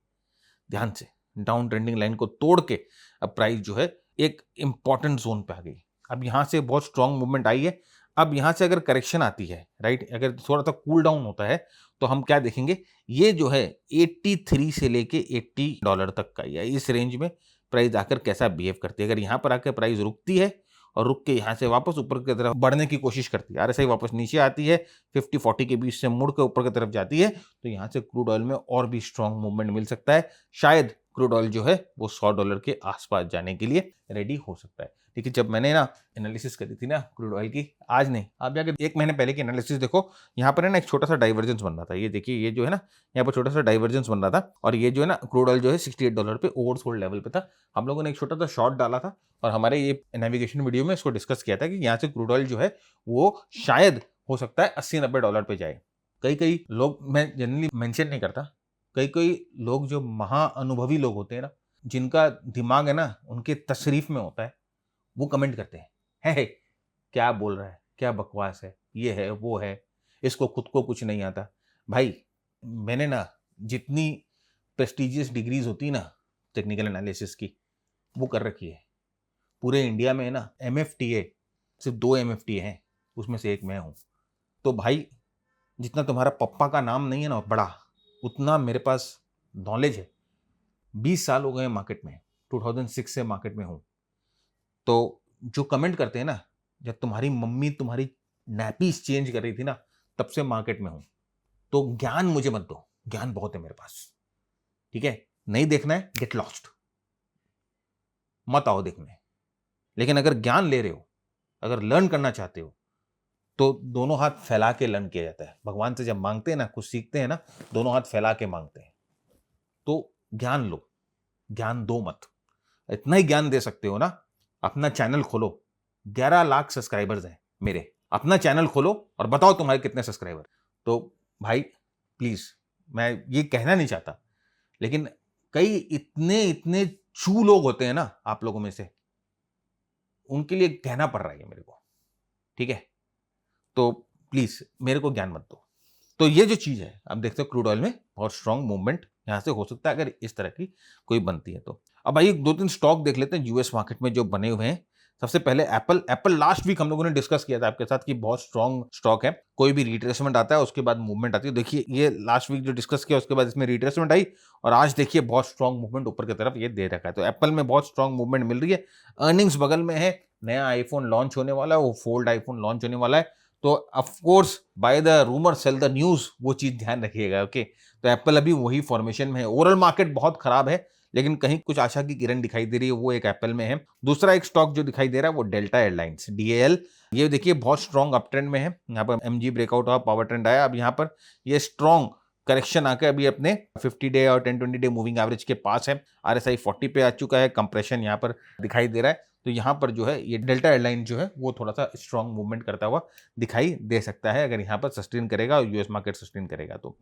[SPEAKER 1] ध्यान से, डाउन ट्रेंडिंग लाइन को तोड़ के अब प्राइस जो है एक इंपॉर्टेंट जोन पे आ गई। अब यहाँ से बहुत स्ट्रॉन्ग मूवमेंट आई है। अब यहाँ से अगर करेक्शन आती है, राइट, अगर थोड़ा सा कूल डाउन होता है, तो हम क्या देखेंगे, ये जो है 83 से लेके $80 तक का, या इस रेंज में प्राइस आकर कैसा बिहेव करती है। अगर यहाँ पर आकर प्राइस रुकती है और रुक के यहाँ से वापस ऊपर की तरफ बढ़ने की कोशिश करती है, आरएसआई वापस नीचे आती है, 50-40 के बीच से मुड़ के ऊपर की तरफ जाती है, तो यहाँ से क्रूड ऑयल में और भी स्ट्रॉन्ग मूवमेंट मिल सकता है। शायद क्रूड ऑयल जो है वो $100 के आसपास जाने के लिए रेडी हो सकता है। देखिए जब मैंने ना एनालिसिस करी थी ना क्रूड ऑयल की, आज नहीं, आप जाके 1 महीने पहले की एनालिसिस देखो, यहाँ पर है ना एक छोटा सा डाइवर्जेंस बन रहा था। ये देखिए ये जो है ना यहाँ पर छोटा सा डाइवर्जेंस बन रहा था और ये जो है ना क्रूड ऑयल जो है $68 पे ओवरसोल्ड लेवल पे था। हम लोगों ने एक छोटा सा शॉर्ट डाला था और हमारे ये नेविगेशन वीडियो में इसको डिस्कस किया था कि यहाँ से क्रूड ऑयल जो है वो शायद हो सकता है $80-90 पे जाए। कई लोग, मैं जनरली मेंशन नहीं करता, कई लोग जो महाअनुभवी लोग होते हैं ना, जिनका दिमाग है ना उनके तशरीफ में होता है, वो कमेंट करते हैं, है क्या बोल रहा है, क्या बकवास है, ये है वो है, इसको खुद को कुछ नहीं आता। भाई मैंने ना जितनी प्रेस्टिजियस डिग्रीज होती ना टेक्निकल एनालिसिस की, वो कर रखी है। पूरे इंडिया में है ना MFTA सिर्फ 2 MFTA हैं, उसमें से एक मैं हूँ। तो भाई जितना तुम्हारा पप्पा का नाम नहीं है ना बड़ा, उतना मेरे पास नॉलेज है। 20 साल हो गए मार्केट में, 2006 से मार्केट में हूँ। तो जो कमेंट करते हैं ना, जब तुम्हारी मम्मी तुम्हारी नैपीज चेंज कर रही थी ना, तब से मार्केट में हूँ। तो ज्ञान मुझे मत दो, ज्ञान बहुत है मेरे पास, ठीक है। नहीं देखना है, गेट लॉस्ट, मत आओ देखने। लेकिन अगर ज्ञान ले रहे हो, अगर लर्न करना चाहते हो, तो दोनों हाथ फैला के लर्न किया जाता है। भगवान से जब मांगते हैं ना, कुछ सीखते हैं ना, दोनों हाथ फैला के मांगते हैं। तो ज्ञान लो, ज्ञान दो मत। इतना ही ज्ञान दे सकते हो ना, अपना चैनल खोलो। 11 लाख सब्सक्राइबर्स हैं मेरे, अपना चैनल खोलो और बताओ तुम्हारे कितने सब्सक्राइबर। तो भाई प्लीज, मैं ये कहना नहीं चाहता, लेकिन कई इतने इतने चू लोग होते हैं ना आप लोगों में से, उनके लिए कहना पड़ रहा है ये मेरे को, ठीक है? तो प्लीज मेरे को ज्ञान मत दो। तो ये जो चीज है, अब देखते हो क्रूड ऑयल में बहुत स्ट्रांग मूवमेंट यहां से हो सकता है अगर इस तरह की कोई बनती है तो। अब भाई 2-3 स्टॉक देख लेते हैं यूएस मार्केट में जो बने हुए हैं। सबसे पहले एप्पल। एप्पल लास्ट वीक हम लोगों ने डिस्कस किया था आपके साथ कि बहुत स्ट्रांग स्टॉक है, कोई भी रिट्रेसमेंट आता है उसके बाद मूवमेंट आती है। देखिए ये लास्ट वीक जो डिस्कस किया उसके बाद इसमें रिट्रेसमेंट आई और आज देखिए बहुत स्ट्रांग मूवमेंट ऊपर की तरफ ये दे रखा है। तो एप्पल में बहुत स्ट्रांग मूवमेंट मिल रही है। अर्निंग्स बगल में है, नया आईफोन लॉन्च होने वाला है, वो फोल्ड आईफोन लॉन्च होने वाला है। तो of course by the rumour cell the news, वो चीज ध्यान रखिएगा। ओके, तो एप्पल अभी वही फॉर्मेशन में है। ओवरऑल मार्केट बहुत खराब है, लेकिन कहीं कुछ आशा की किरण दिखाई दे रही है, वो एक एप्पल में है। दूसरा एक स्टॉक जो दिखाई दे रहा है वो डेल्टा एयरलाइंस, डीएएल। ये देखिए बहुत स्ट्रॉन्ग अप ट्रेंड में है। यहाँ पर एमजी ब्रेकआउट हुआ, पावर ट्रेंड आया, अब यहाँ पर ये स्ट्रॉन्ग करेक्शन आकर अभी अपने 50 डे और 10-20 डे मूविंग एवरेज के पास है। आरएसआई 40 पे आ चुका है, कंप्रेशन यहाँ पर दिखाई दे रहा है। तो यहाँ पर जो है ये डेल्टा एयरलाइन जो है वो थोड़ा सा स्ट्रॉन्ग मूवमेंट करता हुआ दिखाई दे सकता है, अगर यहाँ पर सस्टेन करेगा और यूएस मार्केट सस्टेन करेगा तो।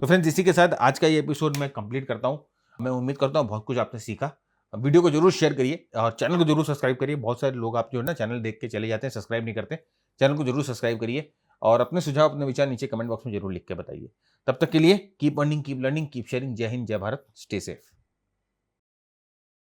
[SPEAKER 1] फ्रेंड्स, इसी के साथ आज का ये एपिसोड मैं कंप्लीट करता हूँ। मैं उम्मीद करता हूँ बहुत कुछ आपने सीखा। वीडियो को जरूर शेयर करिए और चैनल को जरूर सब्सक्राइब करिए। बहुत सारे लोग आप जो है ना चैनल देख के चले जाते हैं, सब्सक्राइब नहीं करते। चैनल को जरूर सब्सक्राइब करिए और अपने सुझाव अपने विचार नीचे कमेंट बॉक्स में जरूर लिख के बताइए। तब तक के लिए keep earning, keep learning, keep sharing. जय हिंद, जय भारत, स्टे सेफ।